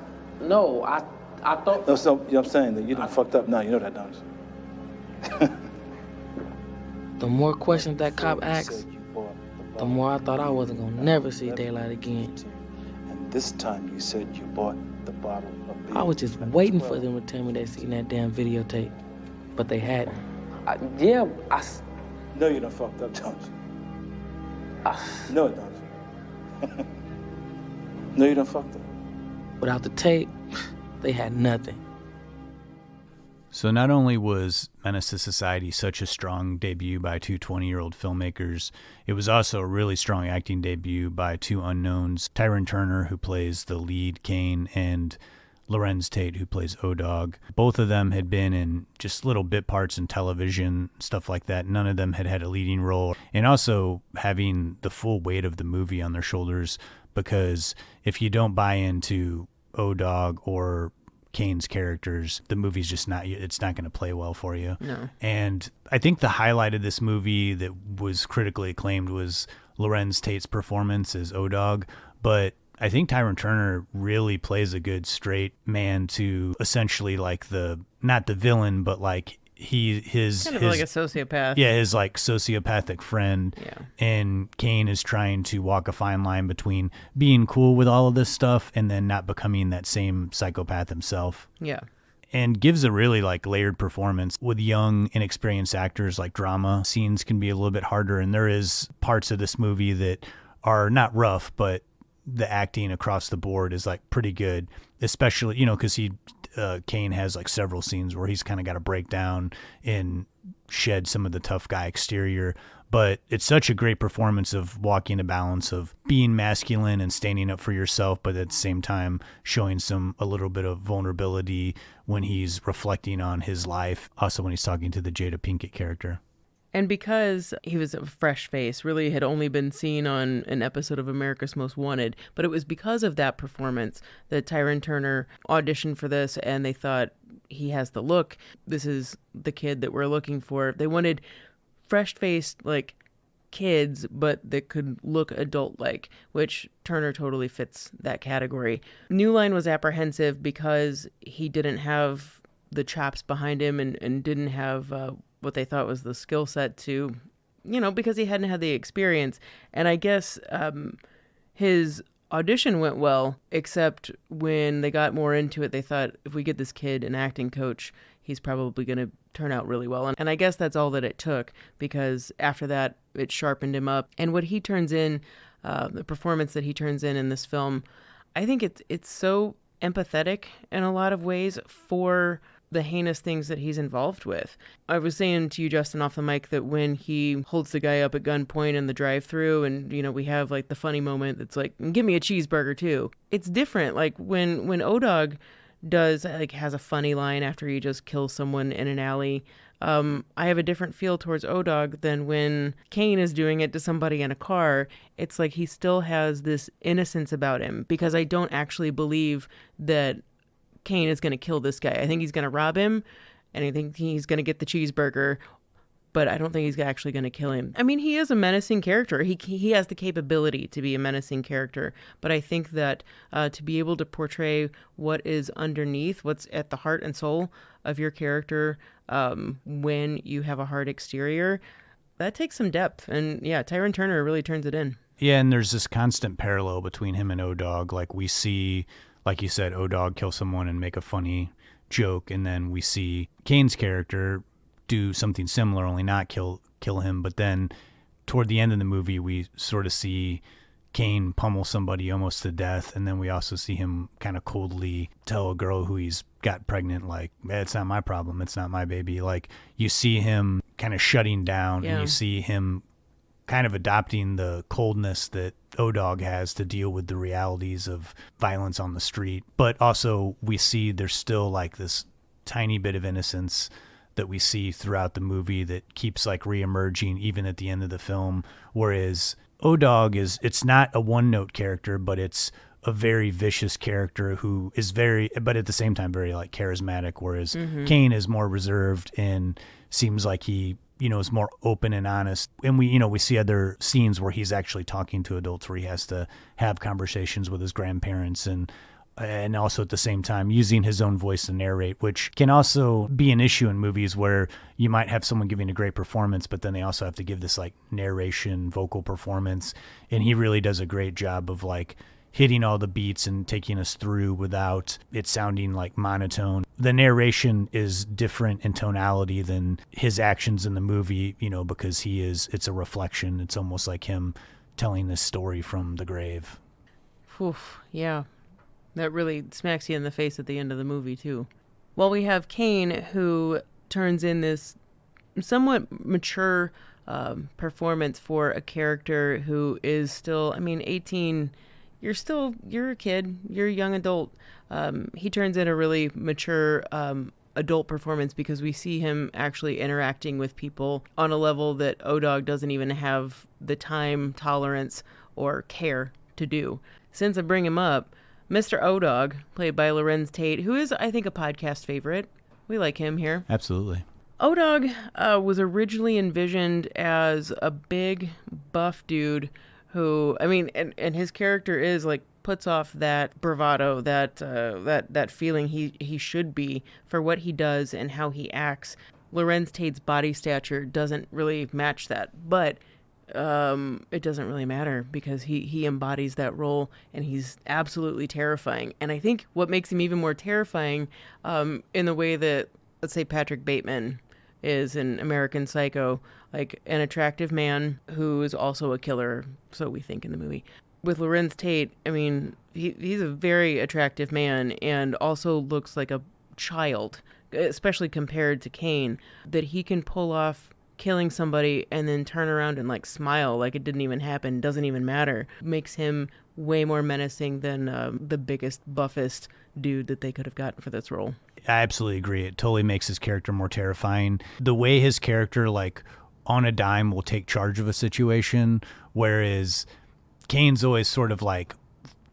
thought... No, so, you know what I'm saying? That you done fucked up now, you know that, don't you? The more questions that cop asks, the more I thought I wasn't gonna never see daylight again. And this time you said you bought the bottle of beer. I was just waiting for them to tell me they seen that damn videotape, but they hadn't. No, you done fucked up, don't you? No, don't you? No, you done fucked up. Without the tape, they had nothing. So not only was Menace to Society such a strong debut by two 20-year-old filmmakers, it was also a really strong acting debut by two unknowns, Tyrone Turner, who plays the lead Kane, and Lorenz Tate, who plays O-Dog. Both of them had been in just little bit parts in television, stuff like that. None of them had had a leading role. And also having the full weight of the movie on their shoulders, because if you don't buy into O-Dog or Kane's characters, the movie's just it's not going to play well for you. No. And I think the highlight of this movie that was critically acclaimed was Lorenz Tate's performance as O-Dog, but I think Tyrone Turner really plays a good straight man to essentially like not the villain, but like his like a sociopath. Yeah, his like sociopathic friend. Yeah. And Kane is trying to walk a fine line between being cool with all of this stuff and then not becoming that same psychopath himself. Yeah. And gives a really like layered performance. With young, inexperienced actors, like drama scenes can be a little bit harder, and there is parts of this movie that are not rough, but the acting across the board is like pretty good, especially, because Kane has like several scenes where he's kind of got to break down and shed some of the tough guy exterior. But it's such a great performance of walking a balance of being masculine and standing up for yourself, but at the same time showing a little bit of vulnerability when he's reflecting on his life. Also when he's talking to the Jada Pinkett character. And because he was a fresh face, really had only been seen on an episode of America's Most Wanted, but it was because of that performance that Tyrone Turner auditioned for this, and they thought, he has the look. This is the kid that we're looking for. They wanted fresh-faced, like, kids, but that could look adult-like, which Turner totally fits that category. New Line was apprehensive because he didn't have the chops behind him and didn't have what they thought was the skill set to, because he hadn't had the experience. And I guess his audition went well, except when they got more into it, they thought, if we get this kid an acting coach, he's probably going to turn out really well. And I guess that's all that it took, because after that, it sharpened him up. And what he turns in, the performance that he turns in this film, I think it's so empathetic in a lot of ways for the heinous things that he's involved with. I was saying to you, Justin, off the mic, that when he holds the guy up at gunpoint in the drive-thru and, we have like the funny moment that's like, give me a cheeseburger too. It's different. Like when O-Dog has a funny line after he just kills someone in an alley. I have a different feel towards O-Dog than when Kane is doing it to somebody in a car. It's like he still has this innocence about him, because I don't actually believe that Kane is going to kill this guy. I think he's going to rob him, and I think he's going to get the cheeseburger, but I don't think he's actually going to kill him. I mean, he is a menacing character. He has the capability to be a menacing character, but I think that to be able to portray what is underneath, what's at the heart and soul of your character when you have a hard exterior, that takes some depth. And yeah, Tyrone Turner really turns it in. Yeah, and there's this constant parallel between him and O-Dog. Like we see, like you said, O-Dog kill someone and make a funny joke, and then we see Kane's character do something similar, only not kill him. But then toward the end of the movie, we sort of see Kane pummel somebody almost to death, and then we also see him kind of coldly tell a girl who he's got pregnant, like, it's not my problem, it's not my baby. Like, you see him kind of shutting down, and you see him kind of adopting the coldness that O-Dog has to deal with the realities of violence on the street. But also we see there's still like this tiny bit of innocence that we see throughout the movie that keeps like reemerging even at the end of the film. Whereas O-Dog it's not a one-note character, but it's a very vicious character who is but at the same time very like charismatic. Whereas Kane is more reserved and seems like he is more open and honest. And we see other scenes where he's actually talking to adults, where he has to have conversations with his grandparents and also at the same time using his own voice to narrate, which can also be an issue in movies where you might have someone giving a great performance, but then they also have to give this like narration vocal performance. And he really does a great job of like hitting all the beats and taking us through without it sounding like monotone. The narration is different in tonality than his actions in the movie, because it's a reflection. It's almost like him telling this story from the grave. Oof, yeah. That really smacks you in the face at the end of the movie, too. Well, we have Kane, who turns in this somewhat mature performance for a character who is still, 18, you're a kid, you're a young adult. He turns in a really mature adult performance because we see him actually interacting with people on a level that O-Dog doesn't even have the time, tolerance, or care to do. Since I bring him up, Mr. O-Dog, played by Lorenz Tate, who is, I think, a podcast favorite. We like him here. Absolutely. O-Dog was originally envisioned as a big, buff dude who, and his character is like puts off that bravado, that feeling he should be for what he does and how he acts. Lorenz Tate's body stature doesn't really match that, but it doesn't really matter because he embodies that role and he's absolutely terrifying. And I think what makes him even more terrifying in the way that, let's say, Patrick Bateman is in American Psycho, like an attractive man who is also a killer, so we think in the movie. With Lorenz Tate, he's a very attractive man and also looks like a child, especially compared to Kane, that he can pull off killing somebody and then turn around and like smile like it didn't even happen, doesn't even matter. Makes him way more menacing than the biggest, buffest dude that they could have gotten for this role. I absolutely agree. It totally makes his character more terrifying. The way his character, like, on a dime will take charge of a situation, whereas Kane's always sort of like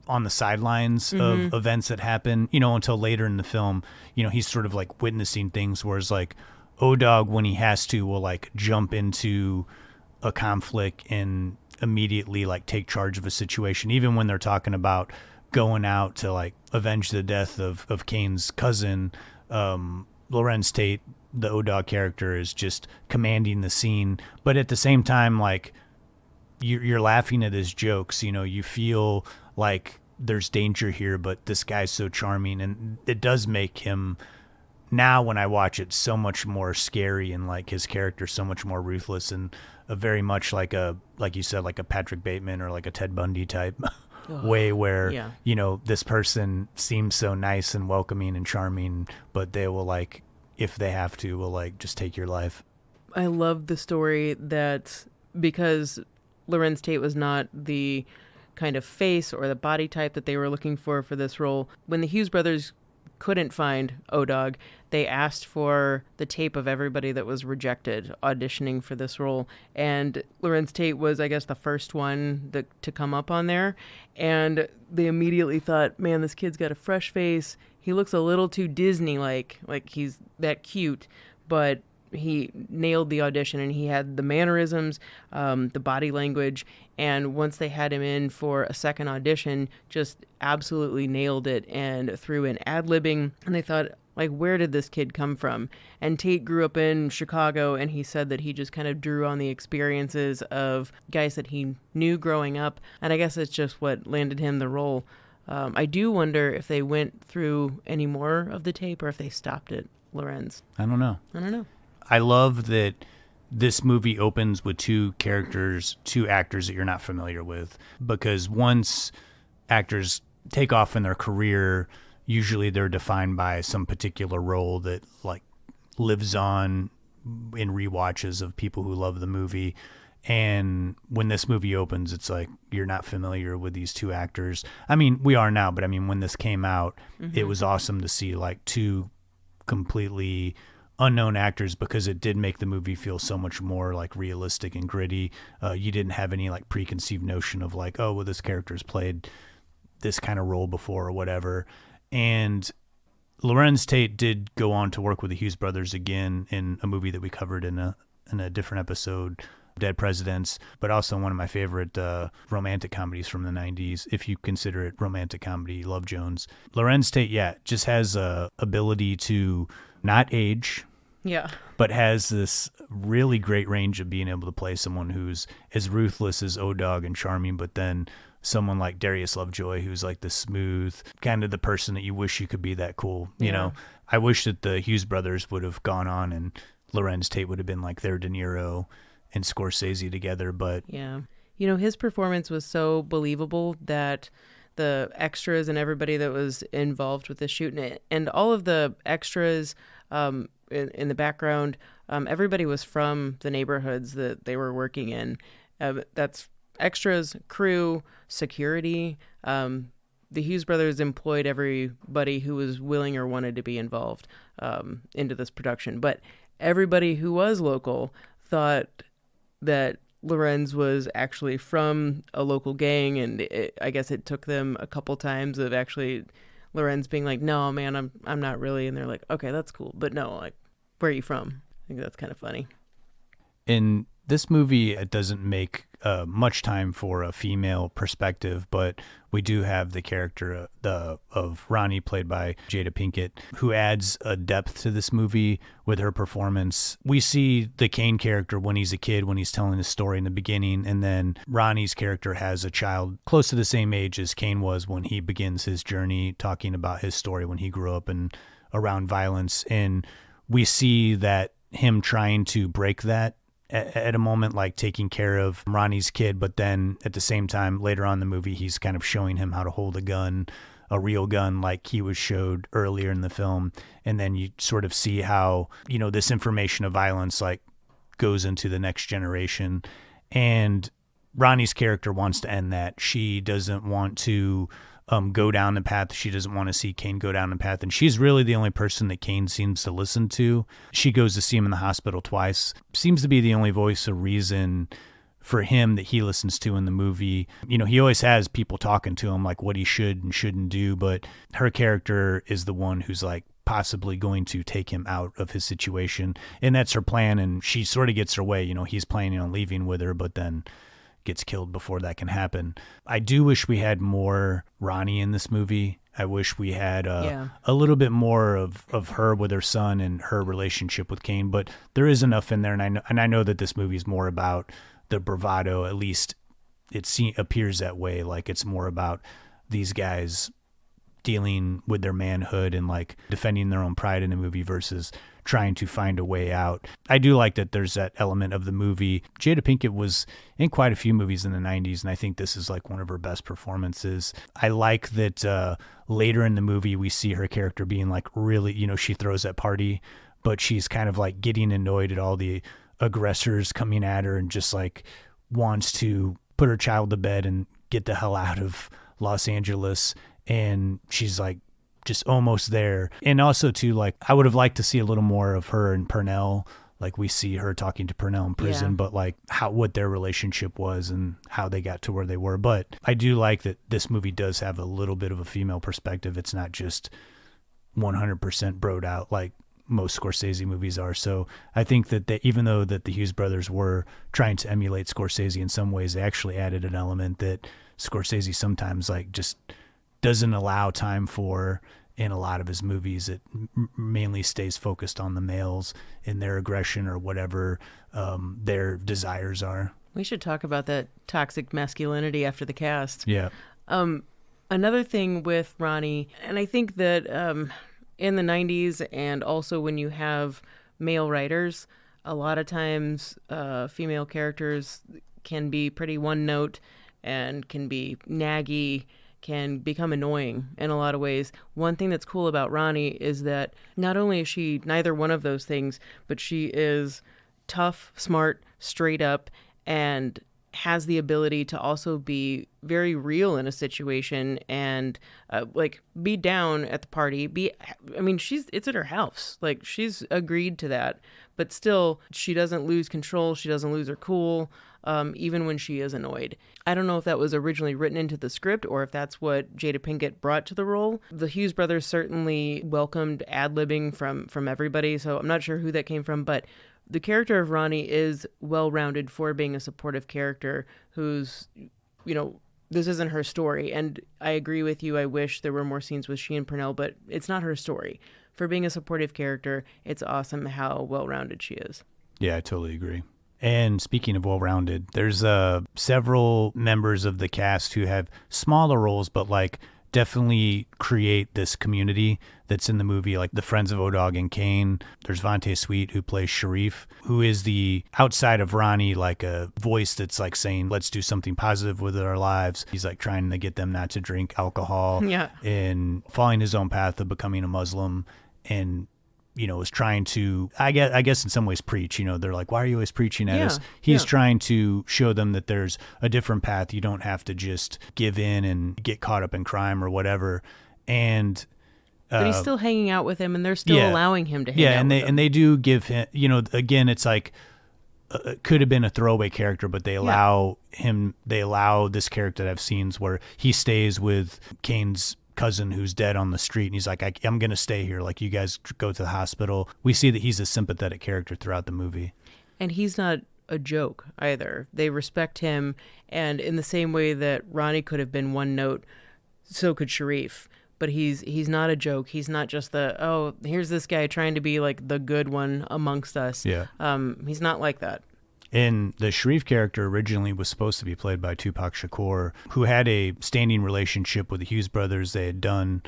on the sidelines of events that happen, until later in the film, he's sort of like witnessing things, whereas like O-Dog, when he has to, will like jump into a conflict and immediately like take charge of a situation, even when they're talking about going out to like avenge the death of Kane's cousin. Lorenz Tate, the O-Dog character, is just commanding the scene, but at the same time, like, you're laughing at his jokes. You feel like there's danger here, but this guy's so charming, and it does make him, now when I watch it, so much more scary, and like his character so much more ruthless, and very much like you said, like a Patrick Bateman or like a Ted Bundy type way, where this person seems so nice and welcoming and charming, but they will, like, if they have to, will like just take your life. I love the story that because Lorenz Tate was not the kind of face or the body type that they were looking for this role, when the Hughes brothers couldn't find O-Dog, they asked for the tape of everybody that was rejected auditioning for this role. And Lorenz Tate was, I guess, the first one to come up on there. And they immediately thought, man, this kid's got a fresh face. He looks a little too Disney-like he's that cute, but he nailed the audition, and he had the mannerisms, the body language, and once they had him in for a second audition, just absolutely nailed it and threw in ad-libbing, and they thought, like, where did this kid come from? And Tate grew up in Chicago, and he said that he just kind of drew on the experiences of guys that he knew growing up, and I guess it's just what landed him the role. I do wonder if they went through any more of the tape or if they stopped it, Lorenz. I don't know. I love that this movie opens with two actors that you're not familiar with, because once actors take off in their career, usually they're defined by some particular role that like lives on in rewatches of people who love the movie. And when this movie opens, it's like you're not familiar with these two actors. We are now, but when this came out, it was awesome to see like two completely unknown actors, because it did make the movie feel so much more like realistic and gritty. You didn't have any like preconceived notion of like, oh, well, this character's played this kind of role before or whatever. And Lorenz Tate did go on to work with the Hughes Brothers again in a movie that we covered in a different episode, Dead Presidents, but also one of my favorite romantic comedies from the 90s, if you consider it romantic comedy, Love Jones. Lorenz Tate, just has a ability to not age, but has this really great range of being able to play someone who's as ruthless as O-Dog and charming, but then someone like Darius Lovejoy, who's like the smooth, kind of the person that you wish you could be that cool. You know, I wish that the Hughes brothers would have gone on and Lorenz Tate would have been like their De Niro and Scorsese together, but his performance was so believable that the extras and everybody that was involved with the shoot, and all of the extras in the background, everybody was from the neighborhoods that they were working in. That's extras, crew, security. The Hughes brothers employed everybody who was willing or wanted to be involved into this production. But everybody who was local thought that Lorenz was actually from a local gang, and I guess it took them a couple times of actually Lorenz being like, "No, man, I'm not really," and they're like, "Okay, that's cool, but no, like, where are you from?" I think that's kind of funny. In this movie, it doesn't make much time for a female perspective, but we do have the character of Ronnie, played by Jada Pinkett, who adds a depth to this movie with her performance. We see the Kane character when he's a kid, when he's telling his story in the beginning, and then Ronnie's character has a child close to the same age as Kane was when he begins his journey, talking about his story when he grew up and around violence. And we see that him trying to break that at a moment, like taking care of Ronnie's kid, but then at the same time later on in the movie he's kind of showing him how to hold a gun, a real gun, like he was showed earlier in the film. And then you sort of see how, you know, this information of violence like goes into the next generation. And Ronnie's character wants to end that. She doesn't want to go down the path. She doesn't want to see Kane go down the path. And she's really the only person that Kane seems to listen to. She goes to see him in the hospital twice. Seems to be the only voice of reason for him that he listens to in the movie. You know, he always has people talking to him like what he should and shouldn't do, but her character is the one who's like possibly going to take him out of his situation. And that's her plan. And she sort of gets her way. You know, he's planning on leaving with her, but then gets killed before that can happen. I do wish we had more Ronnie in this movie. I wish we had a little bit more of her with her son and her relationship with Kane, but there is enough in there. And I know that this movie is more about the bravado, at least it appears that way. Like it's more about these guys dealing with their manhood and like defending their own pride in the movie versus trying to find a way out. I do like that there's that element of the movie. Jada Pinkett was in quite a few movies in the 90s, and I think this is like one of her best performances. I like that later in the movie we see her character being like really, you know, she throws that party, but she's kind of like getting annoyed at all the aggressors coming at her and just like wants to put her child to bed and get the hell out of Los Angeles. And she's like just almost there. And also too, like I would have liked to see a little more of her and Purnell. Like we see her talking to Purnell in prison, but like what their relationship was and how they got to where they were. But I do like that this movie does have a little bit of a female perspective. It's not just 100% broed out like most Scorsese movies are. So I think that even though that the Hughes brothers were trying to emulate Scorsese in some ways, they actually added an element that Scorsese sometimes like just doesn't allow time for in a lot of his movies. It mainly stays focused on the males and their aggression or whatever their desires are. We should talk about that toxic masculinity after the cast. Yeah. Another thing with Ronnie, and I think that in the 90s and also when you have male writers, a lot of times female characters can be pretty one note and can be naggy, can become annoying in a lot of ways. One thing that's cool about Ronnie is that not only is she neither one of those things, but she is tough, smart, straight up, and has the ability to also be very real in a situation and like be down at the party. It's at her house. Like she's agreed to that, but still she doesn't lose control. She doesn't lose her cool. Even when she is annoyed. I don't know if that was originally written into the script or if that's what Jada Pinkett brought to the role. The Hughes brothers certainly welcomed ad-libbing from everybody, so I'm not sure who that came from, but the character of Ronnie is well-rounded for being a supportive character who's, you know, this isn't her story. And I agree with you. I wish there were more scenes with she and Purnell, but it's not her story. For being a supportive character, it's awesome how well-rounded she is. Yeah, I totally agree. And speaking of well-rounded, there's several members of the cast who have smaller roles, but like definitely create this community that's in the movie, like the friends of O-Dog and Kane. There's Vontae Sweet, who plays Sharif, who is the outside of Ronnie, like a voice that's like saying, let's do something positive with our lives. He's like trying to get them not to drink alcohol and following his own path of becoming a Muslim, and is trying to, I guess in some ways preach. They're like, why are you always preaching at us? He's trying to show them that there's a different path. You don't have to just give in and get caught up in crime or whatever. And but he's still hanging out with him, and they're still allowing him to hang out with him. And they do give him, again, it's like, could have been a throwaway character, but they allow this character to have scenes where he stays with Kane's cousin who's dead on the street, and he's like, I'm going to stay here. Like, you guys go to the hospital. We see that he's a sympathetic character throughout the movie. And he's not a joke either. They respect him, and in the same way that Ronnie could have been one note, so could Sharif. But he's not a joke. He's not just here's this guy trying to be like the good one amongst us. Yeah. He's not like that. And the Sharif character originally was supposed to be played by Tupac Shakur, who had a standing relationship with the Hughes Brothers. They had done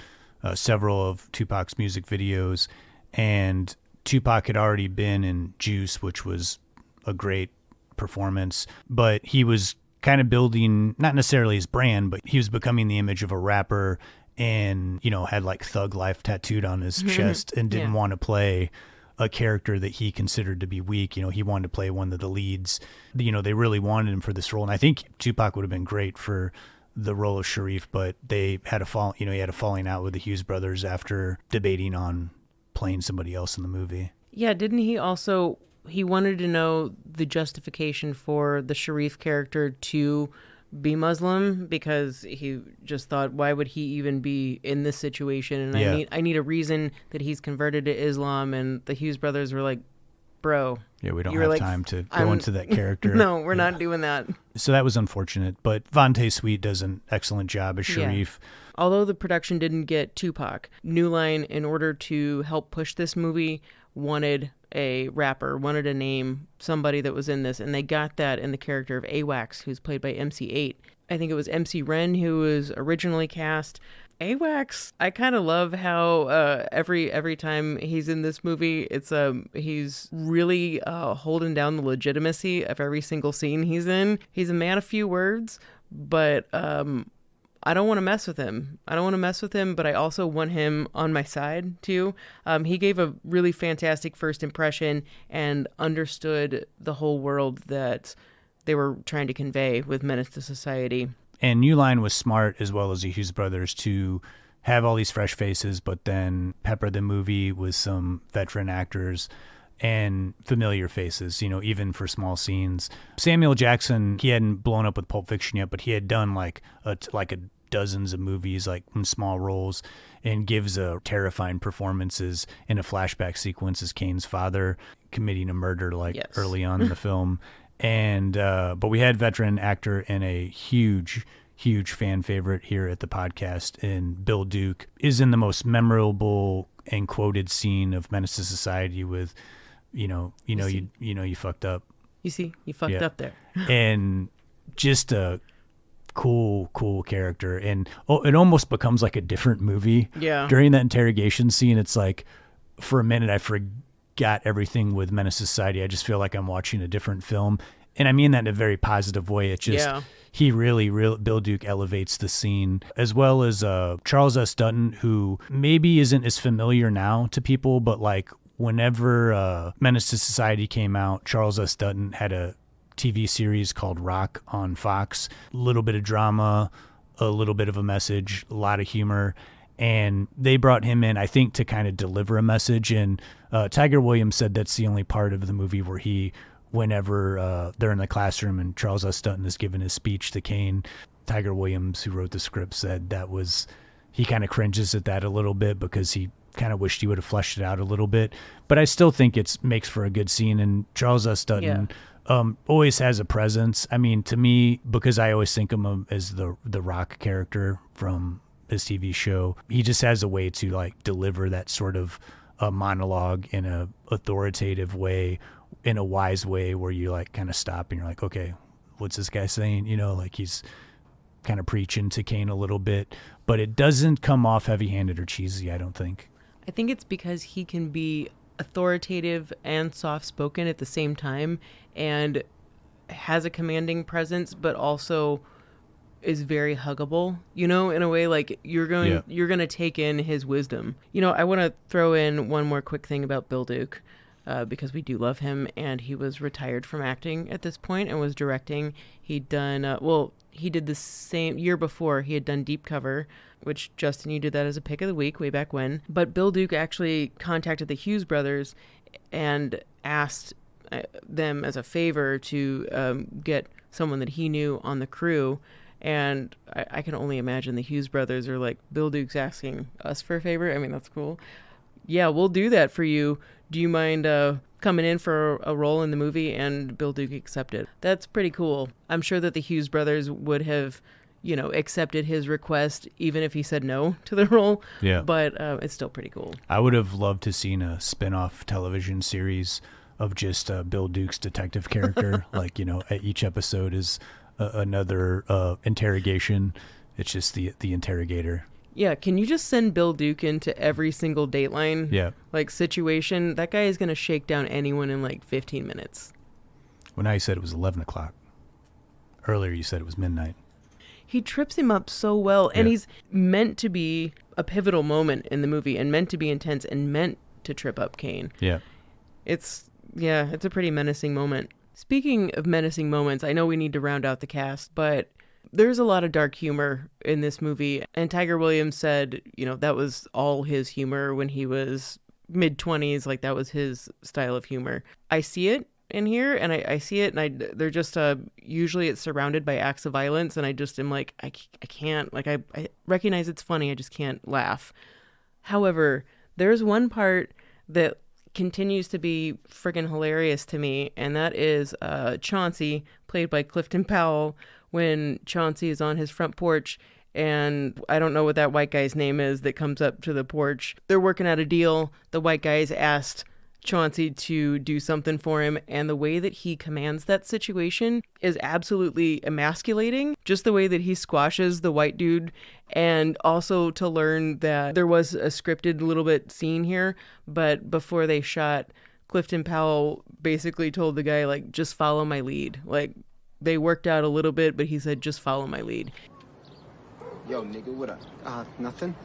several of Tupac's music videos, and Tupac had already been in Juice, which was a great performance. But he was kind of building, not necessarily his brand, but he was becoming the image of a rapper, and, had like Thug Life tattooed on his chest, and didn't want to play a character that he considered to be weak. He wanted to play one of the leads. They really wanted him for this role, and I think Tupac would have been great for the role of Sharif, but they had he had a falling out with the Hughes brothers after debating on playing somebody else in the movie. Yeah, didn't he also, he wanted to know the justification for the Sharif character to be Muslim, because he just thought, why would he even be in this situation? And I need a reason that he's converted to Islam. And the Hughes brothers were like, bro, we don't have time to go into that character. No, we're not doing that. So that was unfortunate, but Vontae Sweet does an excellent job as Sharif. Although the production didn't get Tupac, New Line, in order to help push this movie, wanted a rapper, wanted to name somebody that was in this, and they got that in the character of AWACS, who's played by MC8. I think it was MC Ren who was originally cast. AWACS, I kind of love how every time he's in this movie, it's he's really holding down the legitimacy of every single scene he's in. He's a man of few words, but I don't want to mess with him. But I also want him on my side, too. He gave a really fantastic first impression and understood the whole world that they were trying to convey with Menace to Society. And New Line was smart, as well as the Hughes brothers, to have all these fresh faces, but then pepper the movie with some veteran actors and familiar faces, even for small scenes. Samuel Jackson, he hadn't blown up with Pulp Fiction yet, but he had done like a dozens of movies, like in small roles, and gives terrifying performances in a flashback sequence as Kane's father committing a murder early on in the film. And but we had veteran actor and a huge fan favorite here at the podcast, and Bill Duke is in the most memorable and quoted scene of Menace to Society with you fucked up. You see, you fucked up there. And just a cool character, and it almost becomes like a different movie. Yeah. During that interrogation scene, it's like, for a minute I forgot everything with Menace to Society. I just feel like I'm watching a different film, and I mean that in a very positive way. It's just he really Bill Duke elevates the scene, as well as Charles S. Dutton, who maybe isn't as familiar now to people, but like whenever Menace to Society came out, Charles S. Dutton had a TV series called Rock on Fox. A little bit of drama, a little bit of a message, a lot of humor. And they brought him in, I think, to kind of deliver a message. And Tiger Williams said that's the only part of the movie where whenever they're in the classroom and Charles S. Dutton is giving his speech to Kane, Tiger Williams, who wrote the script, said he kind of cringes at that a little bit, because he kind of wished he would have fleshed it out a little bit. But I still think it makes for a good scene. And Charles S. Dutton always has a presence. I mean, to me, because I always think of him as the Rock character from his TV show, he just has a way to like deliver that sort of monologue in a authoritative way, in a wise way, where you like kind of stop and you're like, okay, what's this guy saying? Like kind of preaching to Kane a little bit, but it doesn't come off heavy-handed or cheesy, I don't think. I think it's because he can be authoritative and soft-spoken at the same time and has a commanding presence, but also is very huggable, you know, in a way. Like you're going to take in his wisdom. You know, I want to throw in one more quick thing about Bill Duke, because we do love him, and he was retired from acting at this point and was directing. He'd done he did the same year before. He had done Deep Cover, which, Justin, you did that as a pick of the week way back when. But Bill Duke actually contacted the Hughes Brothers and asked them as a favor to get someone that he knew on the crew. And I can only imagine the Hughes Brothers are like, Bill Duke's asking us for a favor? I mean, that's cool. Yeah, we'll do that for you. Do you mind coming in for a role in the movie? And Bill Duke accepted. That's pretty cool. I'm sure that the Hughes Brothers would have, you know, accepted his request even if he said no to the role. Yeah. But it's still pretty cool. I would have loved to seen a spin-off television series of just Bill Duke's detective character. Like, you know, each episode is another interrogation. It's just the interrogator. Yeah, can you just send Bill Duke into every single Dateline situation? That guy is going to shake down anyone in like 15 minutes. Well, now you said it was 11 o'clock. Earlier you said it was midnight. He trips him up so well, and he's meant to be a pivotal moment in the movie and meant to be intense and meant to trip up Kane. Yeah. It's a pretty menacing moment. Speaking of menacing moments, I know we need to round out the cast, but there's a lot of dark humor in this movie. And Tiger Williams said, you know, that was all his humor when he was mid-20s. Like, that was his style of humor. I see it in here, and I see it, and they're just, usually it's surrounded by acts of violence, and I just am like, I can't, like, I recognize it's funny, I just can't laugh. However, there's one part that continues to be friggin' hilarious to me, and that is Chauncey, played by Clifton Powell, when Chauncey is on his front porch, and I don't know what that white guy's name is that comes up to the porch. They're working out a deal. The white guy's asked Chauncey to do something for him, and the way that he commands that situation is absolutely emasculating. Just the way that he squashes the white dude, and also to learn that there was a scripted little bit scene here, but before they shot, Clifton Powell basically told the guy, like, just follow my lead. Like, they worked out a little bit, but he said, just follow my lead. Yo, nigga, what up? Nothing.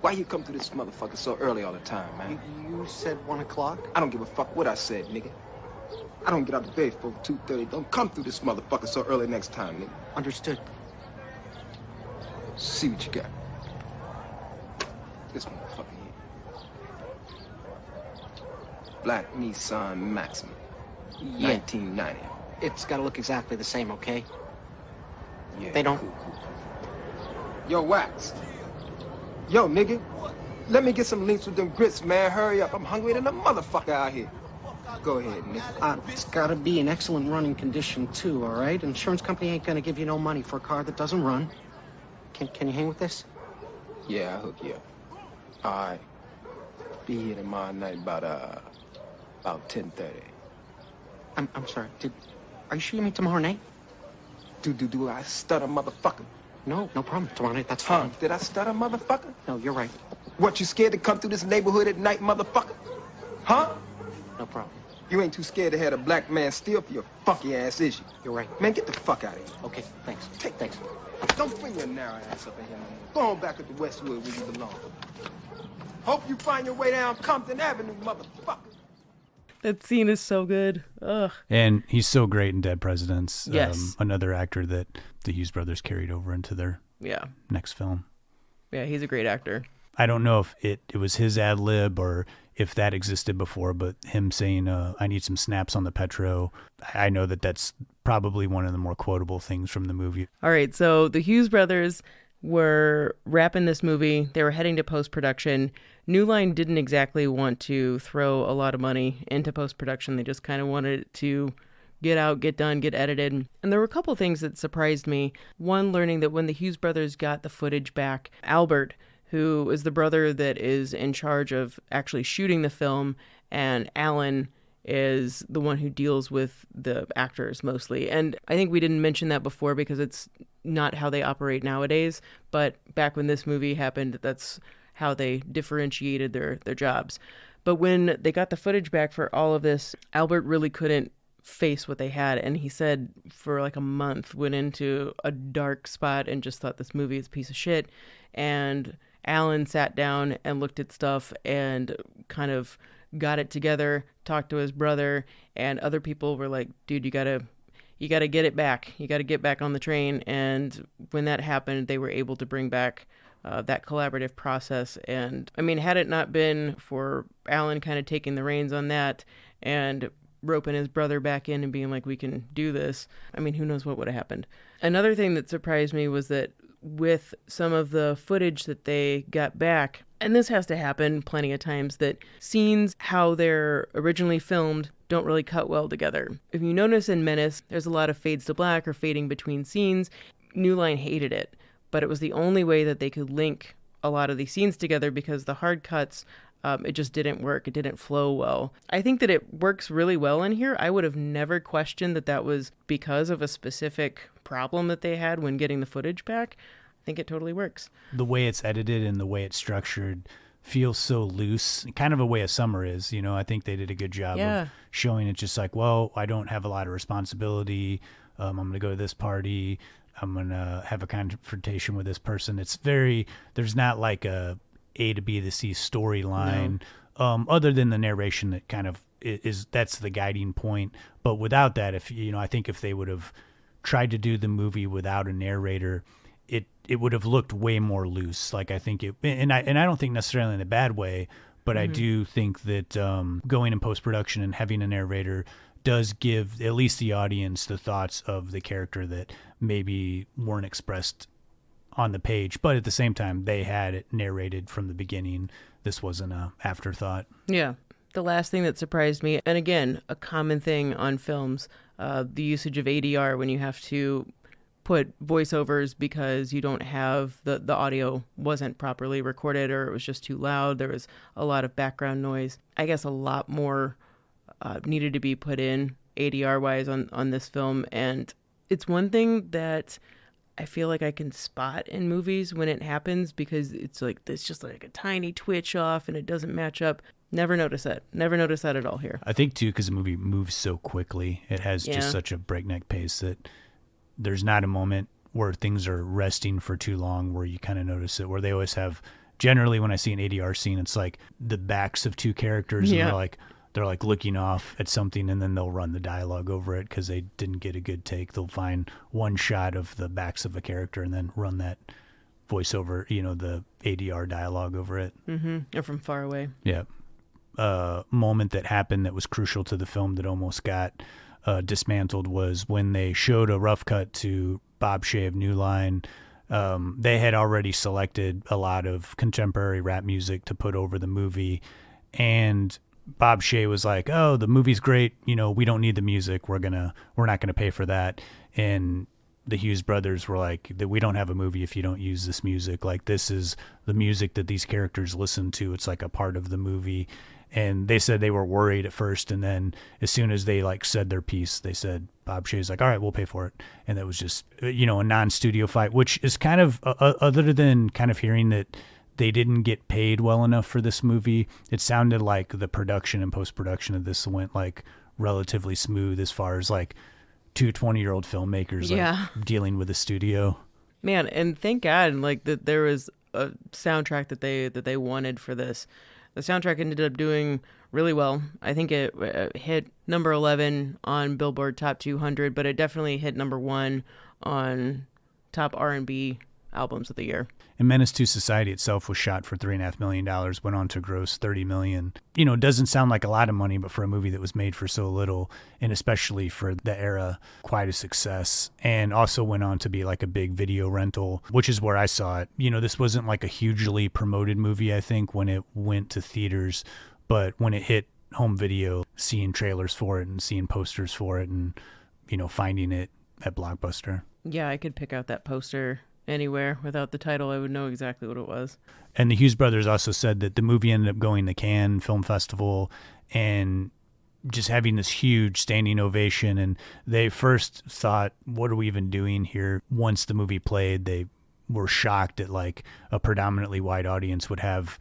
Why you come through this motherfucker so early all the time, man? You said 1 o'clock? I don't give a fuck what I said, nigga. I don't get out of bed for 2:30. Don't come through this motherfucker so early next time, nigga. Understood. See what you got. This motherfucker here. Black Nissan Maxima. Yeah. 1990. It's gotta look exactly the same, okay? Yeah. They don't... Cool. Yo, Wax. Yo, nigga. Let me get some links with them grits, man. Hurry up. I'm hungry than a motherfucker out here. Go ahead, nigga. It's gotta be in excellent running condition, too, all right? Insurance company ain't gonna give you no money for a car that doesn't run. Can you hang with this? Yeah, I'll hook you up. All right. Be here tomorrow night about 10:30. I'm sorry. Are you sure you mean tomorrow night? Do I stutter, motherfucker? No problem. Tomorrow night, that's fine. Did I stutter, motherfucker? No, you're right. What, you scared to come through this neighborhood at night, motherfucker? Huh? No problem. You ain't too scared to have a black man steal for your funky ass, is you? You're right. Man, get the fuck out of here. Okay, thanks. Thanks. Don't bring your narrow ass up in here no more. Go on back up to Westwood where you belong. Hope you find your way down Compton Avenue, motherfucker. That scene is so good. Ugh. And he's so great in Dead Presidents. Yes. Another actor that the Hughes brothers carried over into their next film. Yeah, he's a great actor. I don't know if it was his ad lib or if that existed before, but him saying, I need some snaps on the Petro. I know that's probably one of the more quotable things from the movie. All right, so the Hughes brothers were wrapping this movie. They were heading to post-production. New Line didn't exactly want to throw a lot of money into post-production. They just kind of wanted it to get out, get done, get edited. And there were a couple things that surprised me. One, learning that when the Hughes brothers got the footage back, Albert, who is the brother that is in charge of actually shooting the film, and Alan is the one who deals with the actors mostly. And I think we didn't mention that before because it's not how they operate nowadays. But back when this movie happened, that's how they differentiated their jobs. But when they got the footage back for all of this, Albert really couldn't face what they had. And he said for like a month went into a dark spot and just thought this movie is a piece of shit. And Allen sat down and looked at stuff and kind of got it together, talked to his brother, and other people were like, dude, you gotta get it back. You gotta get back on the train. And when that happened, they were able to bring back that collaborative process. And I mean, had it not been for Allen kind of taking the reins on that and roping his brother back in and being like, we can do this, I mean, who knows what would have happened. Another thing that surprised me was that with some of the footage that they got back, and this has to happen plenty of times, that scenes, how they're originally filmed, don't really cut well together. If you notice in Menace, there's a lot of fades to black or fading between scenes. New Line hated it, but it was the only way that they could link a lot of these scenes together, because the hard cuts, it just didn't work. It didn't flow well. I think that it works really well in here. I would have never questioned that that was because of a specific problem that they had when getting the footage back. I think it totally works. The way it's edited and the way it's structured feels so loose, kind of a way a summer is. You know, I think they did a good job of showing it just like, well, I don't have a lot of responsibility. I'm going to go to this party. I'm going to have a confrontation with this person. It's very, there's not like a to B to C storyline, other than the narration that kind of is, that's the guiding point. But without that, if, you know, I think if they would have tried to do the movie without a narrator, it would have looked way more loose. Like, I think it, and I don't think necessarily in a bad way, but I do think that going in post-production and having a narrator does give at least the audience the thoughts of the character that maybe weren't expressed on the page, but at the same time, they had it narrated from the beginning. This wasn't a afterthought. Yeah. The last thing that surprised me, and again, a common thing on films, the usage of ADR when you have to put voiceovers because you don't have the audio wasn't properly recorded, or it was just too loud. There was a lot of background noise. I guess a lot more needed to be put in ADR wise on this film. And it's one thing that I feel like I can spot in movies when it happens, because it's like, it's just like a tiny twitch off and it doesn't match up. Never notice that. Never notice that at all here. I think too, because the movie moves so quickly. It has just such a breakneck pace that there's not a moment where things are resting for too long where you kind of notice it, where they always have, generally when I see an ADR scene, it's like the backs of two characters and they're like looking off at something, and then they'll run the dialogue over it because they didn't get a good take. They'll find one shot of the backs of a character and then run that voiceover, you know, the ADR dialogue over it. Or from far away. Yeah. Moment that happened that was crucial to the film that almost got dismantled was when they showed a rough cut to Bob Shea of New Line. They had already selected a lot of contemporary rap music to put over the movie, and Bob Shea was like, "Oh, the movie's great. You know, we don't need the music. We're not gonna pay for that." And the Hughes brothers were like, "That we don't have a movie if you don't use this music. Like, this is the music that these characters listen to. It's like a part of the movie." And they said they were worried at first, and then as soon as they like said their piece, they said, Bob Shea's like, "All right, we'll pay for it." And that was just, you know, a non-studio fight, which is kind of other than kind of hearing that they didn't get paid well enough for this movie. It sounded like the production and post-production of this went like relatively smooth as far as like two 20-year-old filmmakers like dealing with a studio. Man, and thank God like that there was a soundtrack that they wanted for this. The soundtrack ended up doing really well. I think it hit number 11 on Billboard Top 200, but it definitely hit number 1 on top R&B albums of the year. And Menace II Society itself was shot for $3.5 million, went on to gross $30 million. You know, it doesn't sound like a lot of money, but for a movie that was made for so little, and especially for the era, quite a success. And also went on to be like a big video rental, which is where I saw it. You know, this wasn't like a hugely promoted movie, I think, when it went to theaters, but when it hit home video, seeing trailers for it and seeing posters for it and, you know, finding it at Blockbuster. Yeah, I could pick out that poster anywhere. Without the title, I would know exactly what it was. And the Hughes brothers also said that the movie ended up going to Cannes Film Festival, and just having this huge standing ovation. And they first thought, what are we even doing here? Once the movie played, they were shocked that like a predominantly white audience would have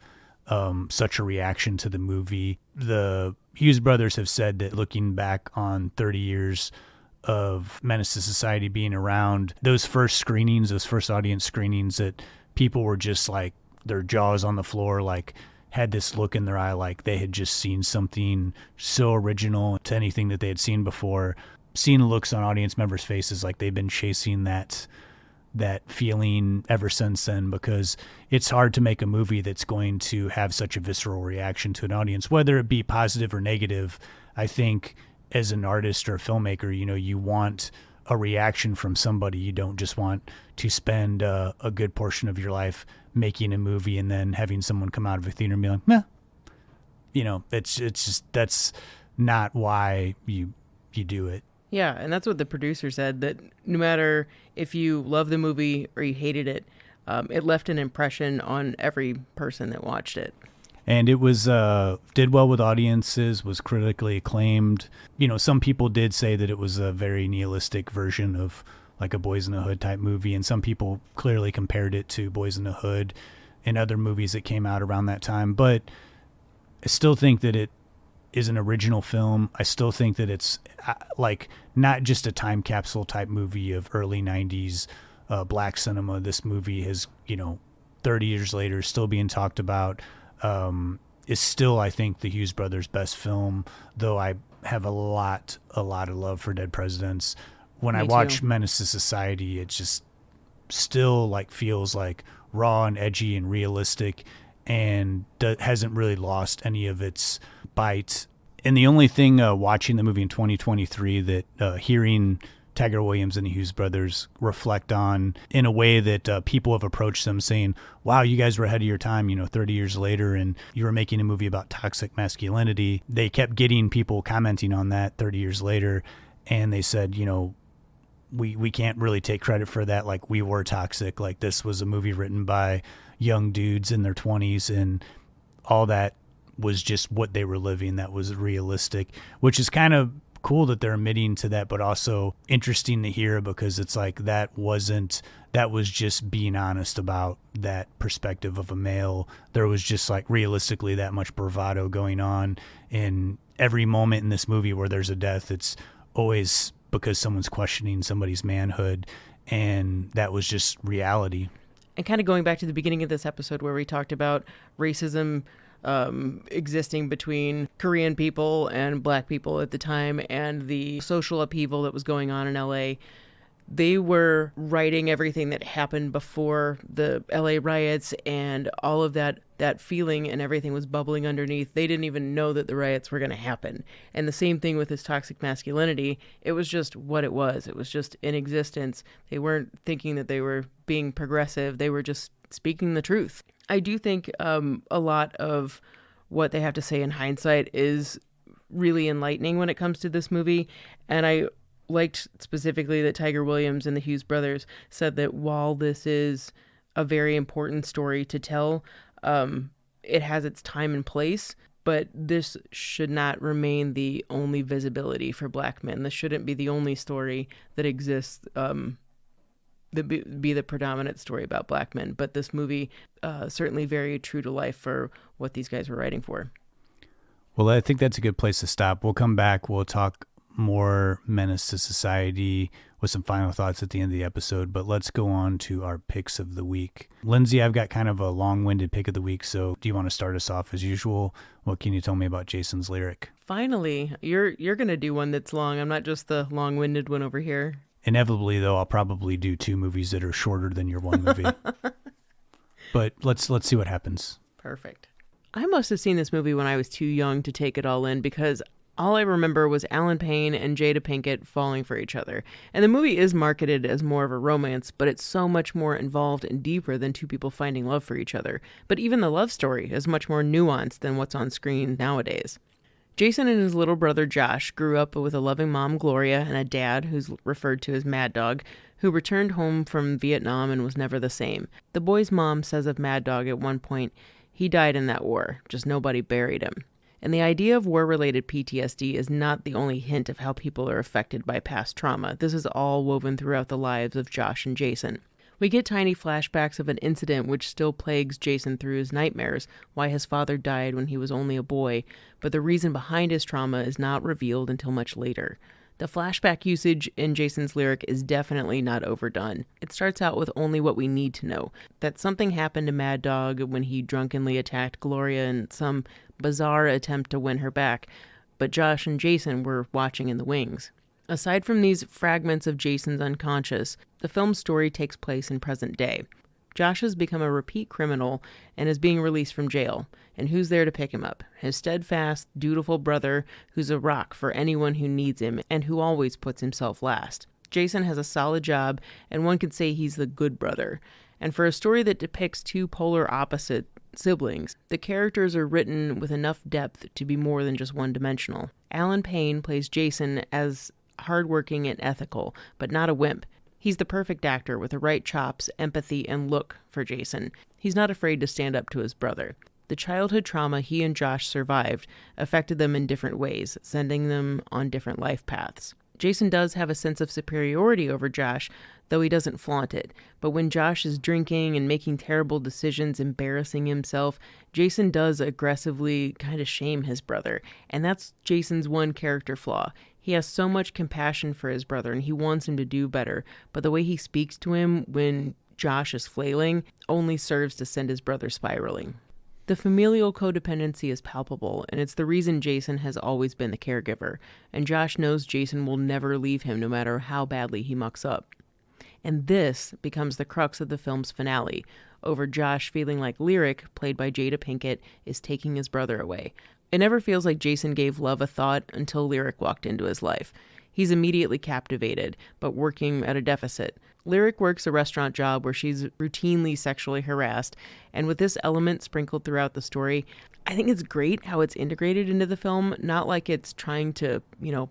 such a reaction to the movie. The Hughes brothers have said that looking back on 30 years of Menace to Society being around, those first screenings, those first audience screenings, that people were just like their jaws on the floor, like had this look in their eye like they had just seen something so original to anything that they had seen before. Seeing looks on audience members' faces like they've been chasing that feeling ever since then, because it's hard to make a movie that's going to have such a visceral reaction to an audience, whether it be positive or negative. I think as an artist or a filmmaker, you know, you want a reaction from somebody. You don't just want to spend a good portion of your life making a movie and then having someone come out of a theater and be like, meh. You know, it's just, that's not why you do it. Yeah, and that's what the producer said, that no matter if you love the movie or you hated it, it left an impression on every person that watched it. And it was did well with audiences, was critically acclaimed. You know, some people did say that it was a very nihilistic version of like a Boys in the Hood type movie, and some people clearly compared it to Boys in the Hood and other movies that came out around that time. But I still think that it is an original film. I still think that it's like not just a time capsule type movie of early 90s black cinema. This movie has, you know, 30 years later still being talked about. Is still, I think, the Hughes Brothers' best film, though I have a lot of love for Dead Presidents. When I watch Menace to Society, it just still like feels like raw and edgy and realistic, and hasn't really lost any of its bite. And the only thing watching the movie in 2023 that hearing Tiger Williams and the Hughes brothers reflect on in a way that people have approached them saying, wow, you guys were ahead of your time, you know, 30 years later, and you were making a movie about toxic masculinity. They kept getting people commenting on that 30 years later, and they said, you know, we can't really take credit for that. Like, we were toxic. Like, this was a movie written by young dudes in their 20s, and all that was just what they were living. That was realistic, which is kind of cool that they're admitting to that, but also interesting to hear, because it's like that was just being honest about that perspective of a male. There was just like realistically that much bravado going on in every moment in this movie where there's a death. It's always because someone's questioning somebody's manhood, and that was just reality. And kind of going back to the beginning of this episode where we talked about racism existing between Korean people and black people at the time, and the social upheaval that was going on in LA. They were writing everything that happened before the LA riots, and all of that feeling and everything was bubbling underneath. They didn't even know that the riots were going to happen. And the same thing with this toxic masculinity. It was just what it was. It was just in existence. They weren't thinking that they were being progressive. They were just speaking the truth. I do think a lot of what they have to say in hindsight is really enlightening when it comes to this movie. And I liked specifically that Tiger Williams and the Hughes brothers said that while this is a very important story to tell, it has its time and place, but this should not remain the only visibility for black men. This shouldn't be the only story that exists, that be the predominant story about black men. But this movie certainly very true to life for what these guys were writing for. Well, I think that's a good place to stop. We'll come back. We'll talk more Menace to Society with some final thoughts at the end of the episode, but let's go on to our picks of the week. Lindsay, I've got kind of a long-winded pick of the week, so do you want to start us off as usual? What can you tell me about Jason's lyric? Finally, you're going to do one that's long. I'm not just the long-winded one over here. Inevitably, though, I'll probably do two movies that are shorter than your one movie. But let's see what happens. Perfect. I must have seen this movie when I was too young to take it all in, because all I remember was Alan Payne and Jada Pinkett falling for each other. And the movie is marketed as more of a romance, but it's so much more involved and deeper than two people finding love for each other. But even the love story is much more nuanced than what's on screen nowadays. Jason and his little brother Josh grew up with a loving mom, Gloria, and a dad, who's referred to as Mad Dog, who returned home from Vietnam and was never the same. The boy's mom says of Mad Dog at one point, "He died in that war, just nobody buried him." And the idea of war-related PTSD is not the only hint of how people are affected by past trauma. This is all woven throughout the lives of Josh and Jason. We get tiny flashbacks of an incident which still plagues Jason through his nightmares, why his father died when he was only a boy, but the reason behind his trauma is not revealed until much later. The flashback usage in Jason's lyric is definitely not overdone. It starts out with only what we need to know, that something happened to Mad Dog when he drunkenly attacked Gloria in some bizarre attempt to win her back, but Josh and Jason were watching in the wings. Aside from these fragments of Jason's unconscious, the film's story takes place in present day. Josh has become a repeat criminal and is being released from jail. And who's there to pick him up? His steadfast, dutiful brother who's a rock for anyone who needs him and who always puts himself last. Jason has a solid job, and one could say he's the good brother. And for a story that depicts two polar opposite siblings, the characters are written with enough depth to be more than just one-dimensional. Alan Payne plays Jason as hardworking and ethical, but not a wimp. He's the perfect actor with the right chops, empathy, and look for Jason. He's not afraid to stand up to his brother. The childhood trauma he and Josh survived affected them in different ways, sending them on different life paths. Jason does have a sense of superiority over Josh, though he doesn't flaunt it. But when Josh is drinking and making terrible decisions, embarrassing himself, Jason does aggressively kind of shame his brother. And that's Jason's one character flaw. He has so much compassion for his brother and he wants him to do better, but the way he speaks to him when Josh is flailing only serves to send his brother spiraling. The familial codependency is palpable, and it's the reason Jason has always been the caregiver, and Josh knows Jason will never leave him no matter how badly he mucks up. And this becomes the crux of the film's finale, over Josh feeling like Lyric, played by Jada Pinkett, is taking his brother away. It never feels like Jason gave love a thought until Lyric walked into his life. He's immediately captivated, but working at a deficit. Lyric works a restaurant job where she's routinely sexually harassed, and with this element sprinkled throughout the story, I think it's great how it's integrated into the film, not like it's trying to,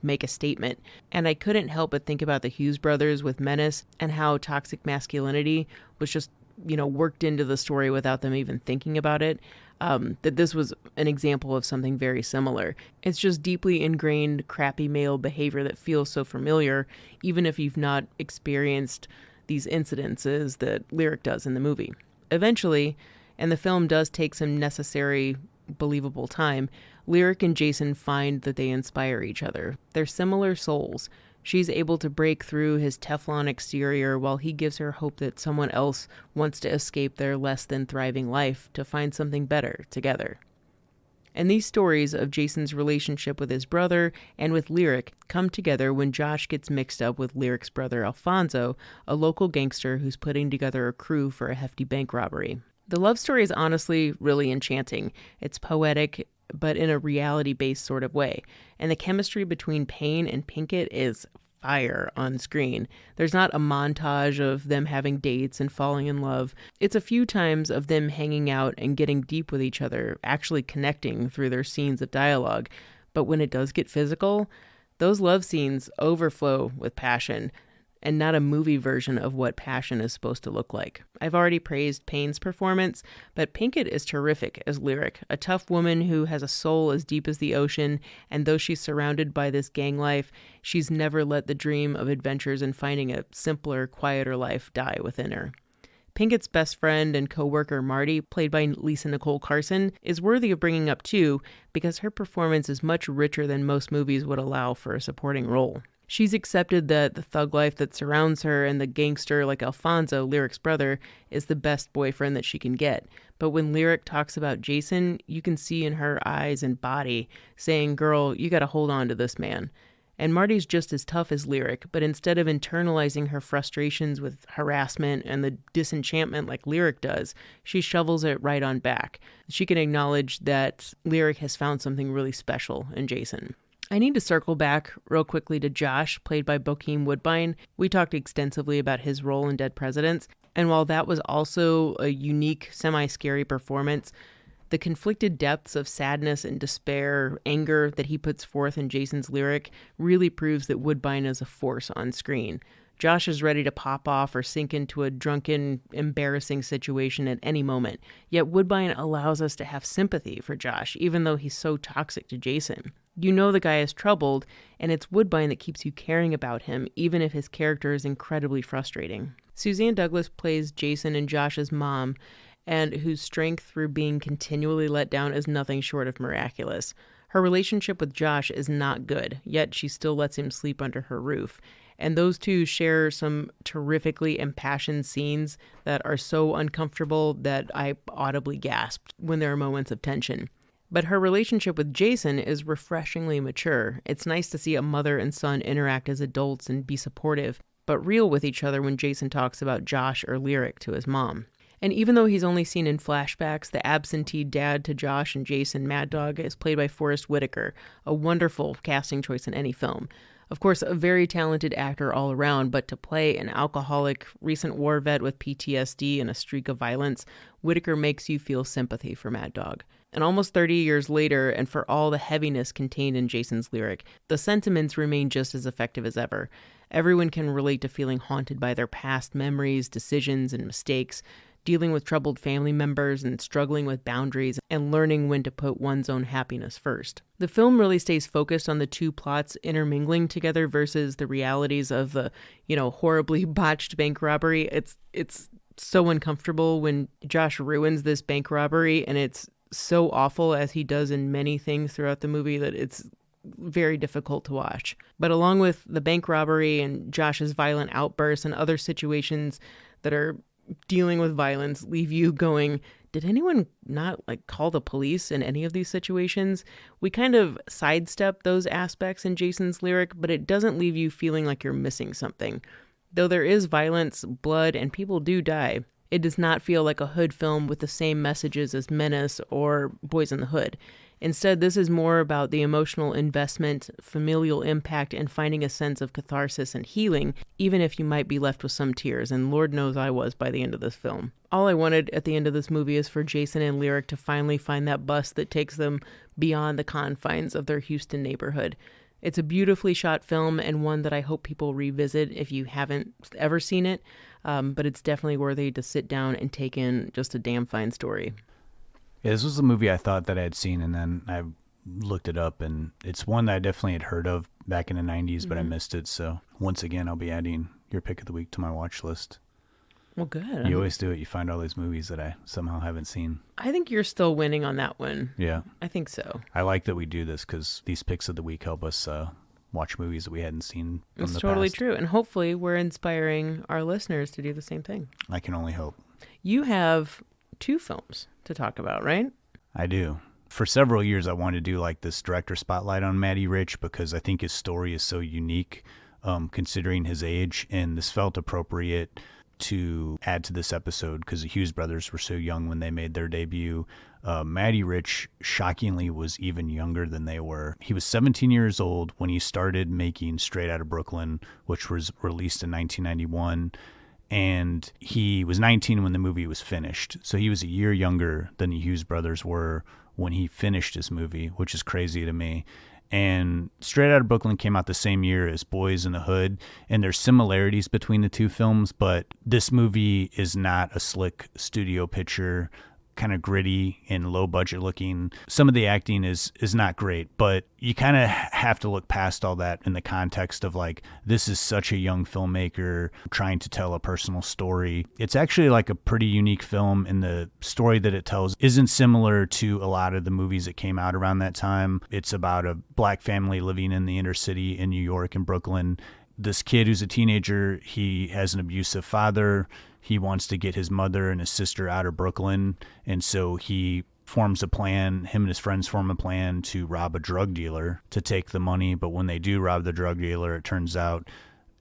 make a statement. And I couldn't help but think about the Hughes Brothers with Menace and how toxic masculinity was just, worked into the story without them even thinking about it. That this was an example of something very similar. It's just deeply ingrained, crappy male behavior that feels so familiar, even if you've not experienced these incidences that Lyric does in the movie. Eventually, and the film does take some necessary, believable time, Lyric and Jason find that they inspire each other. They're similar souls. She's able to break through his Teflon exterior while he gives her hope that someone else wants to escape their less than thriving life to find something better together. And these stories of Jason's relationship with his brother and with Lyric come together when Josh gets mixed up with Lyric's brother Alfonso, a local gangster who's putting together a crew for a hefty bank robbery. The love story is honestly really enchanting. It's poetic, but in a reality-based sort of way. And the chemistry between Payne and Pinkett is fire on screen. There's not a montage of them having dates and falling in love. It's a few times of them hanging out and getting deep with each other, actually connecting through their scenes of dialogue. But when it does get physical, those love scenes overflow with passion, and not a movie version of what passion is supposed to look like. I've already praised Payne's performance, but Pinkett is terrific as Lyric, a tough woman who has a soul as deep as the ocean, and though she's surrounded by this gang life, she's never let the dream of adventures and finding a simpler, quieter life die within her. Pinkett's best friend and co-worker Marty, played by Lisa Nicole Carson, is worthy of bringing up too, because her performance is much richer than most movies would allow for a supporting role. She's accepted that the thug life that surrounds her and the gangster like Alfonso, Lyric's brother, is the best boyfriend that she can get. But when Lyric talks about Jason, you can see in her eyes and body saying, "Girl, you gotta hold on to this man." And Marty's just as tough as Lyric, but instead of internalizing her frustrations with harassment and the disenchantment like Lyric does, she shovels it right on back. She can acknowledge that Lyric has found something really special in Jason. I need to circle back real quickly to Josh, played by Bokeem Woodbine. We talked extensively about his role in Dead Presidents, and while that was also a unique, semi-scary performance, the conflicted depths of sadness and despair, anger that he puts forth in Jason's Lyric really proves that Woodbine is a force on screen. Josh is ready to pop off or sink into a drunken, embarrassing situation at any moment. Yet Woodbine allows us to have sympathy for Josh, even though he's so toxic to Jason. You know the guy is troubled, and it's Woodbine that keeps you caring about him, even if his character is incredibly frustrating. Suzanne Douglas plays Jason and Josh's mom, and whose strength through being continually let down is nothing short of miraculous. Her relationship with Josh is not good, yet she still lets him sleep under her roof. And those two share some terrifically impassioned scenes that are so uncomfortable that I audibly gasped when there are moments of tension. But her relationship with Jason is refreshingly mature. It's nice to see a mother and son interact as adults and be supportive, but real with each other when Jason talks about Josh or Lyric to his mom. And even though he's only seen in flashbacks, the absentee dad to Josh and Jason, Mad Dog, is played by Forrest Whitaker, a wonderful casting choice in any film. Of course, a very talented actor all around, but to play an alcoholic, recent war vet with PTSD and a streak of violence, Whitaker makes you feel sympathy for Mad Dog. And almost 30 years later, and for all the heaviness contained in Jason's Lyric, the sentiments remain just as effective as ever. Everyone can relate to feeling haunted by their past memories, decisions, and mistakes, dealing with troubled family members and struggling with boundaries and learning when to put one's own happiness first. The film really stays focused on the two plots intermingling together versus the realities of the, horribly botched bank robbery. It's so uncomfortable when Josh ruins this bank robbery, and it's so awful, as he does in many things throughout the movie, that it's very difficult to watch. But along with the bank robbery and Josh's violent outbursts and other situations that are dealing with violence leave you going, did anyone not call the police in any of these situations? We kind of sidestep those aspects in Jason's Lyric, but it doesn't leave you feeling like you're missing something. Though there is violence, blood, and people do die, it does not feel like a hood film with the same messages as Menace or Boys in the Hood. Instead, this is more about the emotional investment, familial impact, and finding a sense of catharsis and healing, even if you might be left with some tears, and Lord knows I was by the end of this film. All I wanted at the end of this movie is for Jason and Lyric to finally find that bus that takes them beyond the confines of their Houston neighborhood. It's a beautifully shot film, and one that I hope people revisit if you haven't ever seen it, but it's definitely worthy to sit down and take in just a damn fine story. Yeah, this was a movie I thought that I had seen, and then I looked it up, and it's one that I definitely had heard of back in the 90s, but I missed it. So once again, I'll be adding your pick of the week to my watch list. Well, good. You always do it. You find all these movies that I somehow haven't seen. I think you're still winning on that one. Yeah. I think so. I like that we do this because these picks of the week help us watch movies that we hadn't seen from the past. It's totally true. And hopefully we're inspiring our listeners to do the same thing. I can only hope. You have 2 films to talk about, right? I do. For several years, I wanted to do this director spotlight on Matty Rich because I think his story is so unique, considering his age, and this felt appropriate to add to this episode because the Hughes Brothers were so young when they made their debut. Matty Rich, shockingly, was even younger than they were. He was 17 years old when he started making Straight Outta Brooklyn, which was released in 1991. And he was 19 when the movie was finished. So he was a year younger than the Hughes Brothers were when he finished his movie, which is crazy to me. And Straight Outta Brooklyn came out the same year as Boys in the Hood, and there's similarities between the two films, but this movie is not a slick studio picture, kind of gritty and low budget looking. Some of the acting is not great, but you kind of have to look past all that in the context of this is such a young filmmaker trying to tell a personal story. It's actually a pretty unique film, and the story that it tells isn't similar to a lot of the movies that came out around that time. It's about a black family living in the inner city in New York and Brooklyn. This kid who's a teenager, he has an abusive father. He wants to get his mother and his sister out of Brooklyn, and so he forms a plan. Him and his friends form a plan to rob a drug dealer to take the money, but when they do rob the drug dealer, it turns out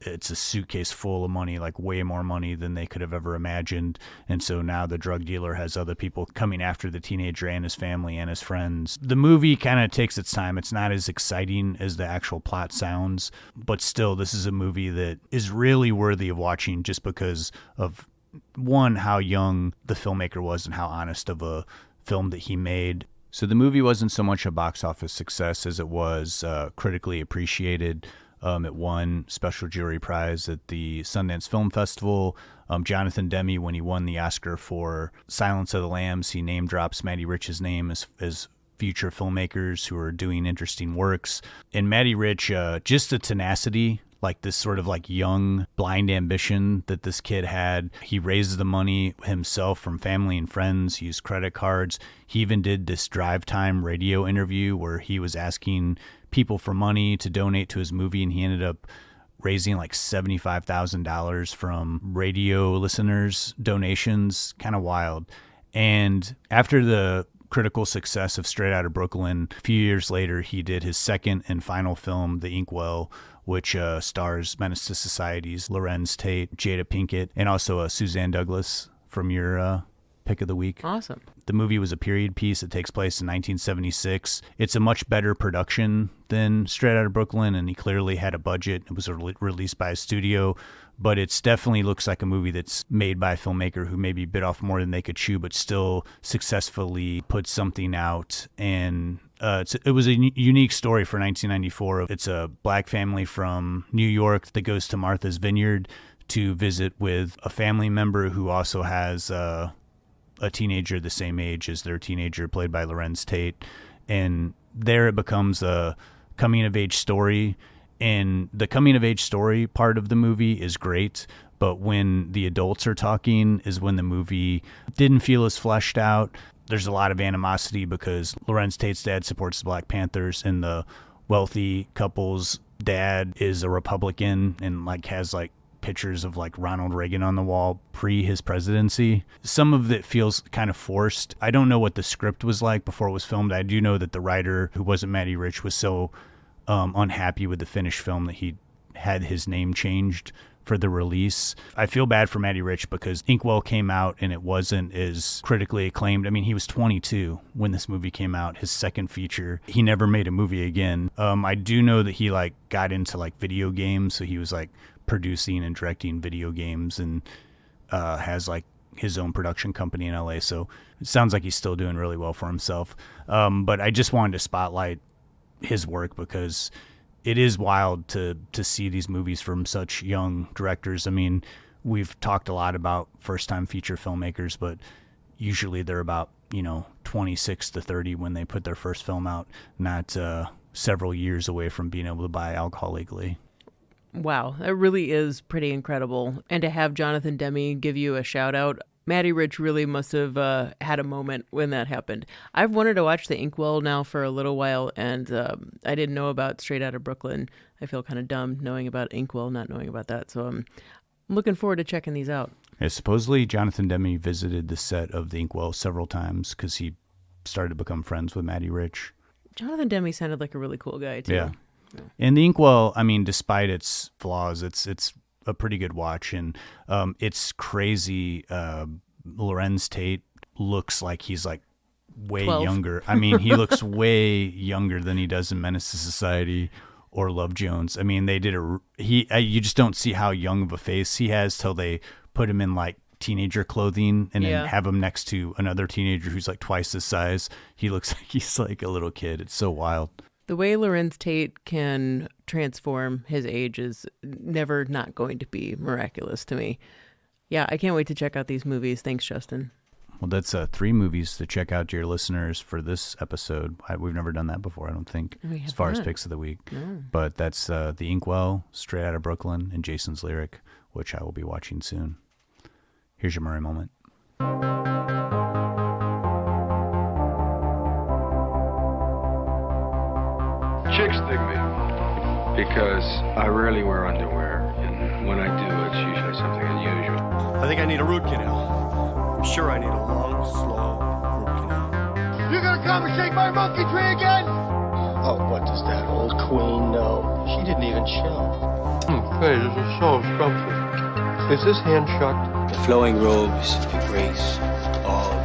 it's a suitcase full of money, way more money than they could have ever imagined. And so now the drug dealer has other people coming after the teenager and his family and his friends. The movie kind of takes its time. It's not as exciting as the actual plot sounds, but still, this is a movie that is really worthy of watching just because of, one, how young the filmmaker was and how honest of a film that he made. So the movie wasn't so much a box office success as it was critically appreciated. It won special jury prize at the Sundance Film Festival. Jonathan Demme, when he won the Oscar for Silence of the Lambs, he name drops Matty Rich's name as future filmmakers who are doing interesting works. And Matty Rich, just the tenacity, like this sort of like young blind ambition that this kid had. He raised the money himself from family and friends. He used credit cards. He even did this drive time radio interview where he was asking people for money to donate to his movie, and he ended up raising like $75,000 from radio listeners' donations. Kind of wild. And after the critical success of Straight Outta Brooklyn, a few years later, he did his second and final film, The Inkwell, which stars Menace to Society's Lorenz Tate, Jada Pinkett, and also Suzanne Douglas from your pick of the week. Awesome. The movie was a period piece. It takes place in 1976. It's a much better production than Straight Outta Brooklyn, and he clearly had a budget. It was released by a studio, but it definitely looks like a movie that's made by a filmmaker who maybe bit off more than they could chew, but still successfully put something out. And it was a unique story for 1994. It's a black family from New York that goes to Martha's Vineyard to visit with a family member who also has a teenager the same age as their teenager, played by Lorenz Tate. And there it becomes a coming-of-age story. And the coming-of-age story part of the movie is great, but when the adults are talking is when the movie didn't feel as fleshed out. There's a lot of animosity because Lorenz Tate's dad supports the Black Panthers, and the wealthy couple's dad is a Republican and like has like pictures of like Ronald Reagan on the wall pre his presidency. Some of it feels kind of forced. I don't know what the script was like before it was filmed. I do know that the writer, who wasn't Matty Rich, was so unhappy with the finished film that he had his name changed for the release. I feel bad for Matty Rich because Inkwell came out and it wasn't as critically acclaimed. I mean, he was 22 when this movie came out, his second feature. He never made a movie again. I do know that he like got into like video games, so he was like producing and directing video games, and has like his own production company in LA. So it sounds like he's still doing really well for himself. But I just wanted to spotlight his work because it is wild to see these movies from such young directors. I mean, we've talked a lot about first-time feature filmmakers, but usually they're about, 26 to 30 when they put their first film out, not several years away from being able to buy alcohol legally. Wow, that really is pretty incredible. And to have Jonathan Demme give you a shout out, Matty Rich really must have had a moment when that happened. I've wanted to watch The Inkwell now for a little while, and I didn't know about Straight Outta Brooklyn. I feel kind of dumb knowing about Inkwell, not knowing about that. So I'm looking forward to checking these out. Yeah, supposedly Jonathan Demme visited the set of The Inkwell several times because he started to become friends with Matty Rich. Jonathan Demme sounded like a really cool guy, too. Yeah. And The Inkwell, I mean, despite its flaws, it's a pretty good watch, and it's crazy. Lorenz Tate looks like he's like way 12. younger. I mean, he looks way younger than he does in Menace to Society or Love Jones. I mean, they did you just don't see how young of a face he has till they put him in like teenager clothing and then have him next to another teenager who's like twice his size. He looks like he's like a little kid. It's so wild. The way Lorenz Tate can transform his age is never not going to be miraculous to me. Yeah, I can't wait to check out these movies. Thanks, Justin. Well, that's 3 movies to check out to your listeners for this episode. We've never done that before, I don't think, as far as picks of the week. No. But that's The Inkwell, Straight Outta Brooklyn, and Jason's Lyric, which I will be watching soon. Here's your Murray moment. Chicks dig me because I rarely wear underwear, and when I do, it's usually something unusual. I think I need a root canal. I'm sure I need a long, slow root canal. You gonna come and shake my monkey tree again? Oh, what does that old queen know? She didn't even chill. Hey, this is so scrumptious. Is this hand shucked? The flowing robes, the grace, bald,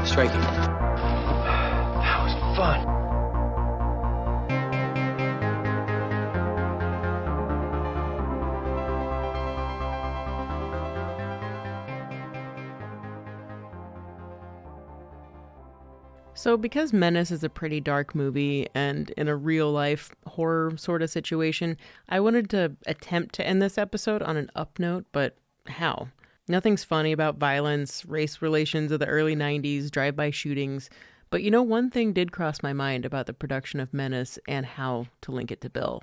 striking. That was fun. So because Menace is a pretty dark movie and in a real-life horror sort of situation, I wanted to attempt to end this episode on an up note, but how? Nothing's funny about violence, race relations of the early 90s, drive-by shootings, but one thing did cross my mind about the production of Menace and how to link it to Bill.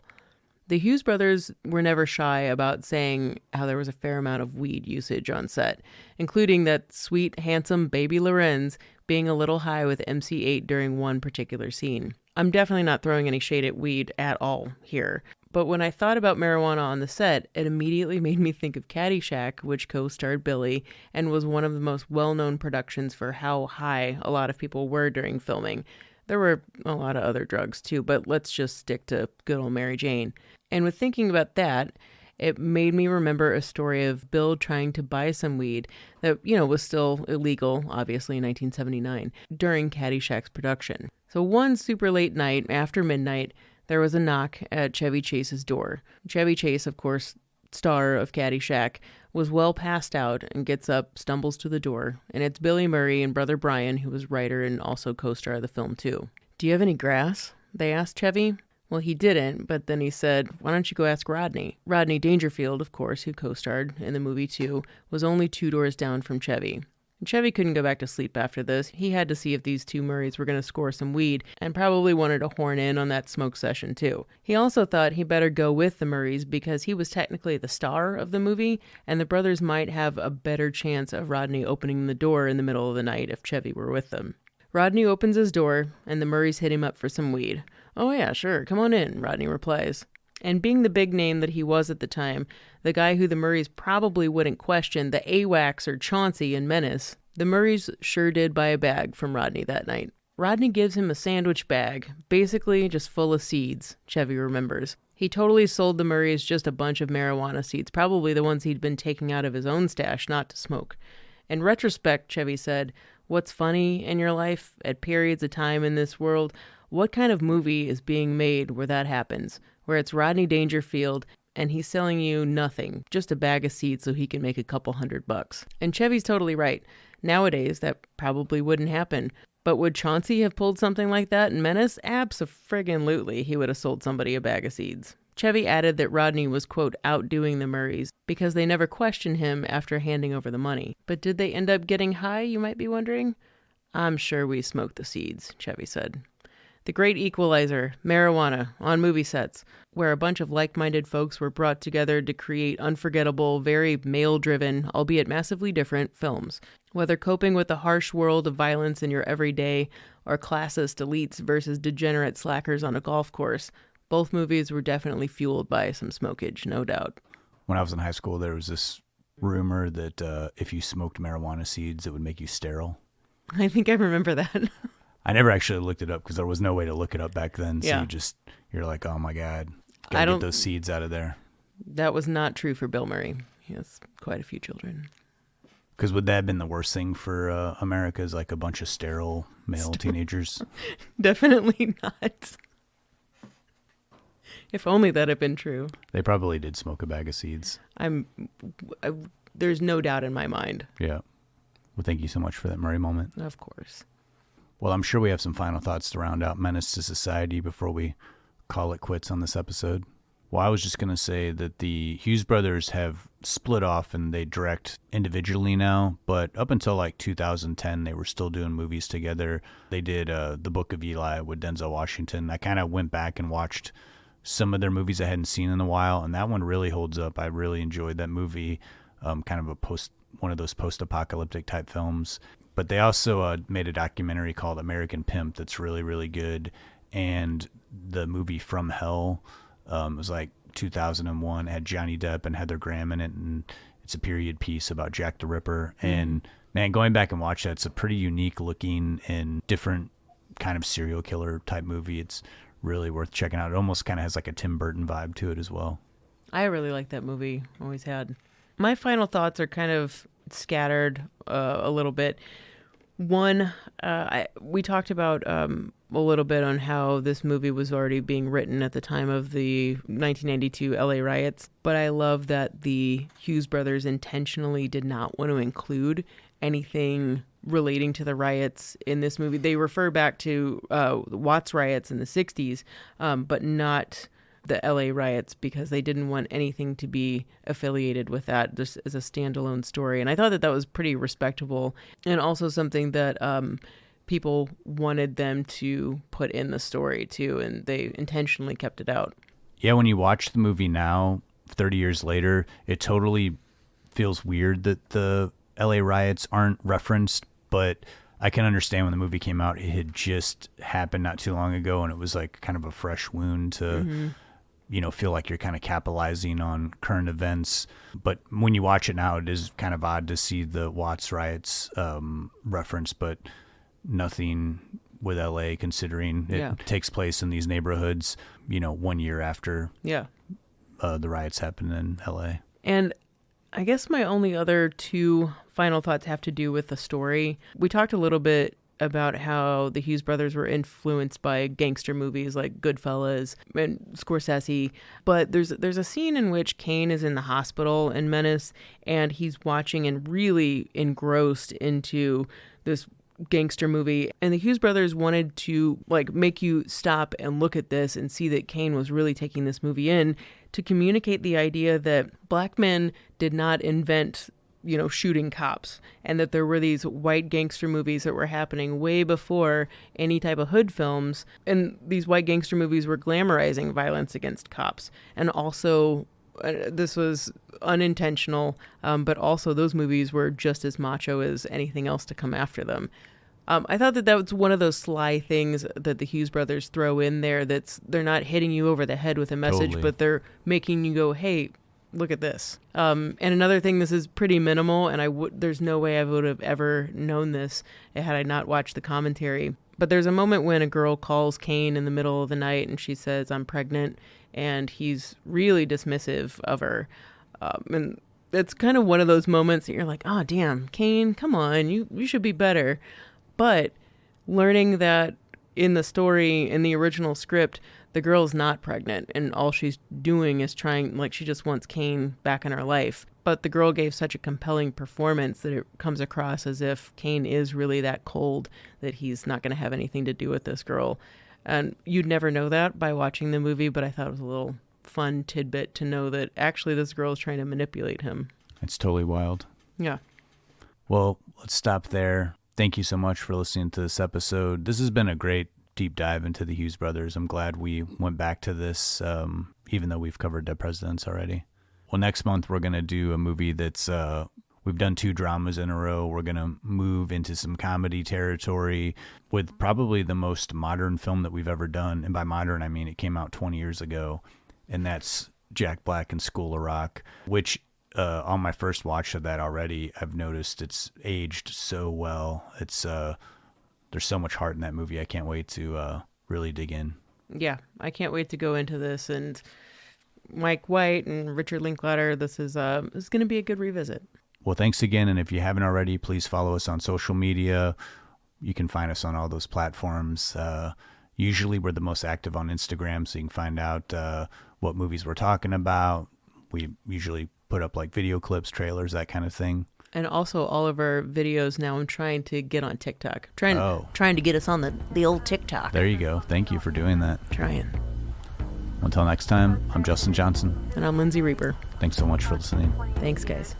The Hughes Brothers were never shy about saying how there was a fair amount of weed usage on set, including that sweet, handsome baby Lorenz being a little high with MC8 during one particular scene. I'm definitely not throwing any shade at weed at all here, but when I thought about marijuana on the set, it immediately made me think of Caddyshack, which co-starred Billy, and was one of the most well-known productions for how high a lot of people were during filming. There were a lot of other drugs too, but let's just stick to good old Mary Jane. And with thinking about that, it made me remember a story of Bill trying to buy some weed that, was still illegal, obviously, in 1979, during Caddyshack's production. So one super late night, after midnight, there was a knock at Chevy Chase's door. Chevy Chase, of course, star of Caddyshack, was well passed out and gets up, stumbles to the door, and it's Billy Murray and brother Brian, who was writer and also co-star of the film too. "Do you have any grass?" they asked Chevy. Well, he didn't, but then he said, "Why don't you go ask Rodney?" Rodney Dangerfield, of course, who co-starred in the movie too, was only 2 doors down from Chevy. And Chevy couldn't go back to sleep after this. He had to see if these two Murrays were going to score some weed and probably wanted to horn in on that smoke session too. He also thought he better go with the Murrays because he was technically the star of the movie and the brothers might have a better chance of Rodney opening the door in the middle of the night if Chevy were with them. Rodney opens his door and the Murrays hit him up for some weed. "Oh yeah, sure, come on in," Rodney replies. And being the big name that he was at the time, the guy who the Murrays probably wouldn't question, the AWACS or Chauncey in Menace, the Murrays sure did buy a bag from Rodney that night. Rodney gives him a sandwich bag, basically just full of seeds, Chevy remembers. He totally sold the Murrays just a bunch of marijuana seeds, probably the ones he'd been taking out of his own stash not to smoke. In retrospect, Chevy said, "What's funny in your life at periods of time in this world? What kind of movie is being made where that happens? Where it's Rodney Dangerfield and he's selling you nothing, just a bag of seeds so he can make a couple $100. And Chevy's totally right. Nowadays, that probably wouldn't happen. But would Chauncey have pulled something like that in Menace? Abso-friggin-lutely, he would have sold somebody a bag of seeds. Chevy added that Rodney was, quote, outdoing the Murrays because they never questioned him after handing over the money. But did they end up getting high, you might be wondering? "I'm sure we smoked the seeds," Chevy said. The great equalizer, marijuana, on movie sets, where a bunch of like-minded folks were brought together to create unforgettable, very male-driven, albeit massively different, films. Whether coping with the harsh world of violence in your everyday, or classist elites versus degenerate slackers on a golf course, both movies were definitely fueled by some smokage, no doubt. When I was in high school, there was this rumor that if you smoked marijuana seeds, it would make you sterile. I think I remember that. I never actually looked it up because there was no way to look it up back then. So yeah. You're like, oh my God, gotta get those seeds out of there. That was not true for Bill Murray. He has quite a few children. Because would that have been the worst thing for America, is like a bunch of sterile male teenagers? Definitely not. If only that had been true. They probably did smoke a bag of seeds. There's no doubt in my mind. Yeah. Well, thank you so much for that Murray moment. Of course. Well, I'm sure we have some final thoughts to round out Menace to Society before we call it quits on this episode. Well, I was just going to say that the Hughes Brothers have split off and they direct individually now, but up until like 2010, they were still doing movies together. They did The Book of Eli with Denzel Washington. I kind of went back and watched some of their movies I hadn't seen in a while, and that one really holds up. I really enjoyed that movie, kind of one of those post-apocalyptic type films. But they also made a documentary called American Pimp that's really, really good. And the movie From Hell was like 2001. It had Johnny Depp and Heather Graham in it. And it's a period piece about Jack the Ripper. Mm. And, man, going back and watch that, it's a pretty unique looking and different kind of serial killer type movie. It's really worth checking out. It almost kind of has like a Tim Burton vibe to it as well. I really like that movie. Always had. My final thoughts are kind of scattered a little bit. One, we talked about a little bit on how this movie was already being written at the time of the 1992 LA riots, but I love that the Hughes brothers intentionally did not want to include anything relating to the riots in this movie. They refer back to Watts riots in the 60s, but not the LA riots, because they didn't want anything to be affiliated with that just as a standalone story. And I thought that was pretty respectable, and also something that people wanted them to put in the story too, and they intentionally kept it out. Yeah, when you watch the movie now, 30 years later, it totally feels weird that the LA riots aren't referenced, but I can understand when the movie came out, it had just happened not too long ago, and it was like kind of a fresh wound to, feel like you're kind of capitalizing on current events. But when you watch it now, it is kind of odd to see the Watts riots reference, but nothing with LA, considering it takes place in these neighborhoods, 1 year after the riots happened in LA. And I guess my only other two final thoughts have to do with the story. We talked a little bit about how the Hughes brothers were influenced by gangster movies like Goodfellas and Scorsese. But there's a scene in which Kane is in the hospital in Menace, and he's watching and really engrossed into this gangster movie. And the Hughes brothers wanted to make you stop and look at this and see that Kane was really taking this movie in, to communicate the idea that black men did not invent shooting cops, and that there were these white gangster movies that were happening way before any type of hood films. And these white gangster movies were glamorizing violence against cops. And also, this was unintentional, but also those movies were just as macho as anything else to come after them. I thought that was one of those sly things that the Hughes brothers throw in there. They're not hitting you over the head with a message, but they're making you go, hey, look at this. And another thing, this is pretty minimal, and there's no way I would have ever known this had I not watched the commentary. But there's a moment when a girl calls Kane in the middle of the night, and she says, "I'm pregnant," and he's really dismissive of her. And it's kind of one of those moments that you're like, oh, damn, Kane, come on, you should be better. But learning that in the story, in the original script, the girl's not pregnant, and all she's doing is she just wants Kane back in her life. But the girl gave such a compelling performance that it comes across as if Kane is really that cold, that he's not going to have anything to do with this girl. And you'd never know that by watching the movie, but I thought it was a little fun tidbit to know that actually this girl is trying to manipulate him. It's totally wild. Yeah. Well, let's stop there. Thank you so much for listening to this episode. This has been a great deep dive into the Hughes brothers. I'm glad we went back to this, even though we've covered Dead Presidents already. Well, next month we're going to do a movie that's, we've done 2 dramas in a row. We're going to move into some comedy territory with probably the most modern film that we've ever done. And by modern, I mean it came out 20 years ago. And that's Jack Black and School of Rock, which on my first watch of that already, I've noticed it's aged so well. It's there's so much heart in that movie. I can't wait to really dig in. Yeah, I can't wait to go into this. And Mike White and Richard Linklater, this is going to be a good revisit. Well, thanks again. And if you haven't already, please follow us on social media. You can find us on all those platforms. Usually we're the most active on Instagram, so you can find out what movies we're talking about. We usually put up video clips, trailers, that kind of thing. And also all of our videos now, I'm trying to get on TikTok. Trying to get us on the old TikTok. There you go. Thank you for doing that. Trying. Until next time, I'm Justin Johnson. And I'm Lindsay Reaper. Thanks so much for listening. Thanks, guys.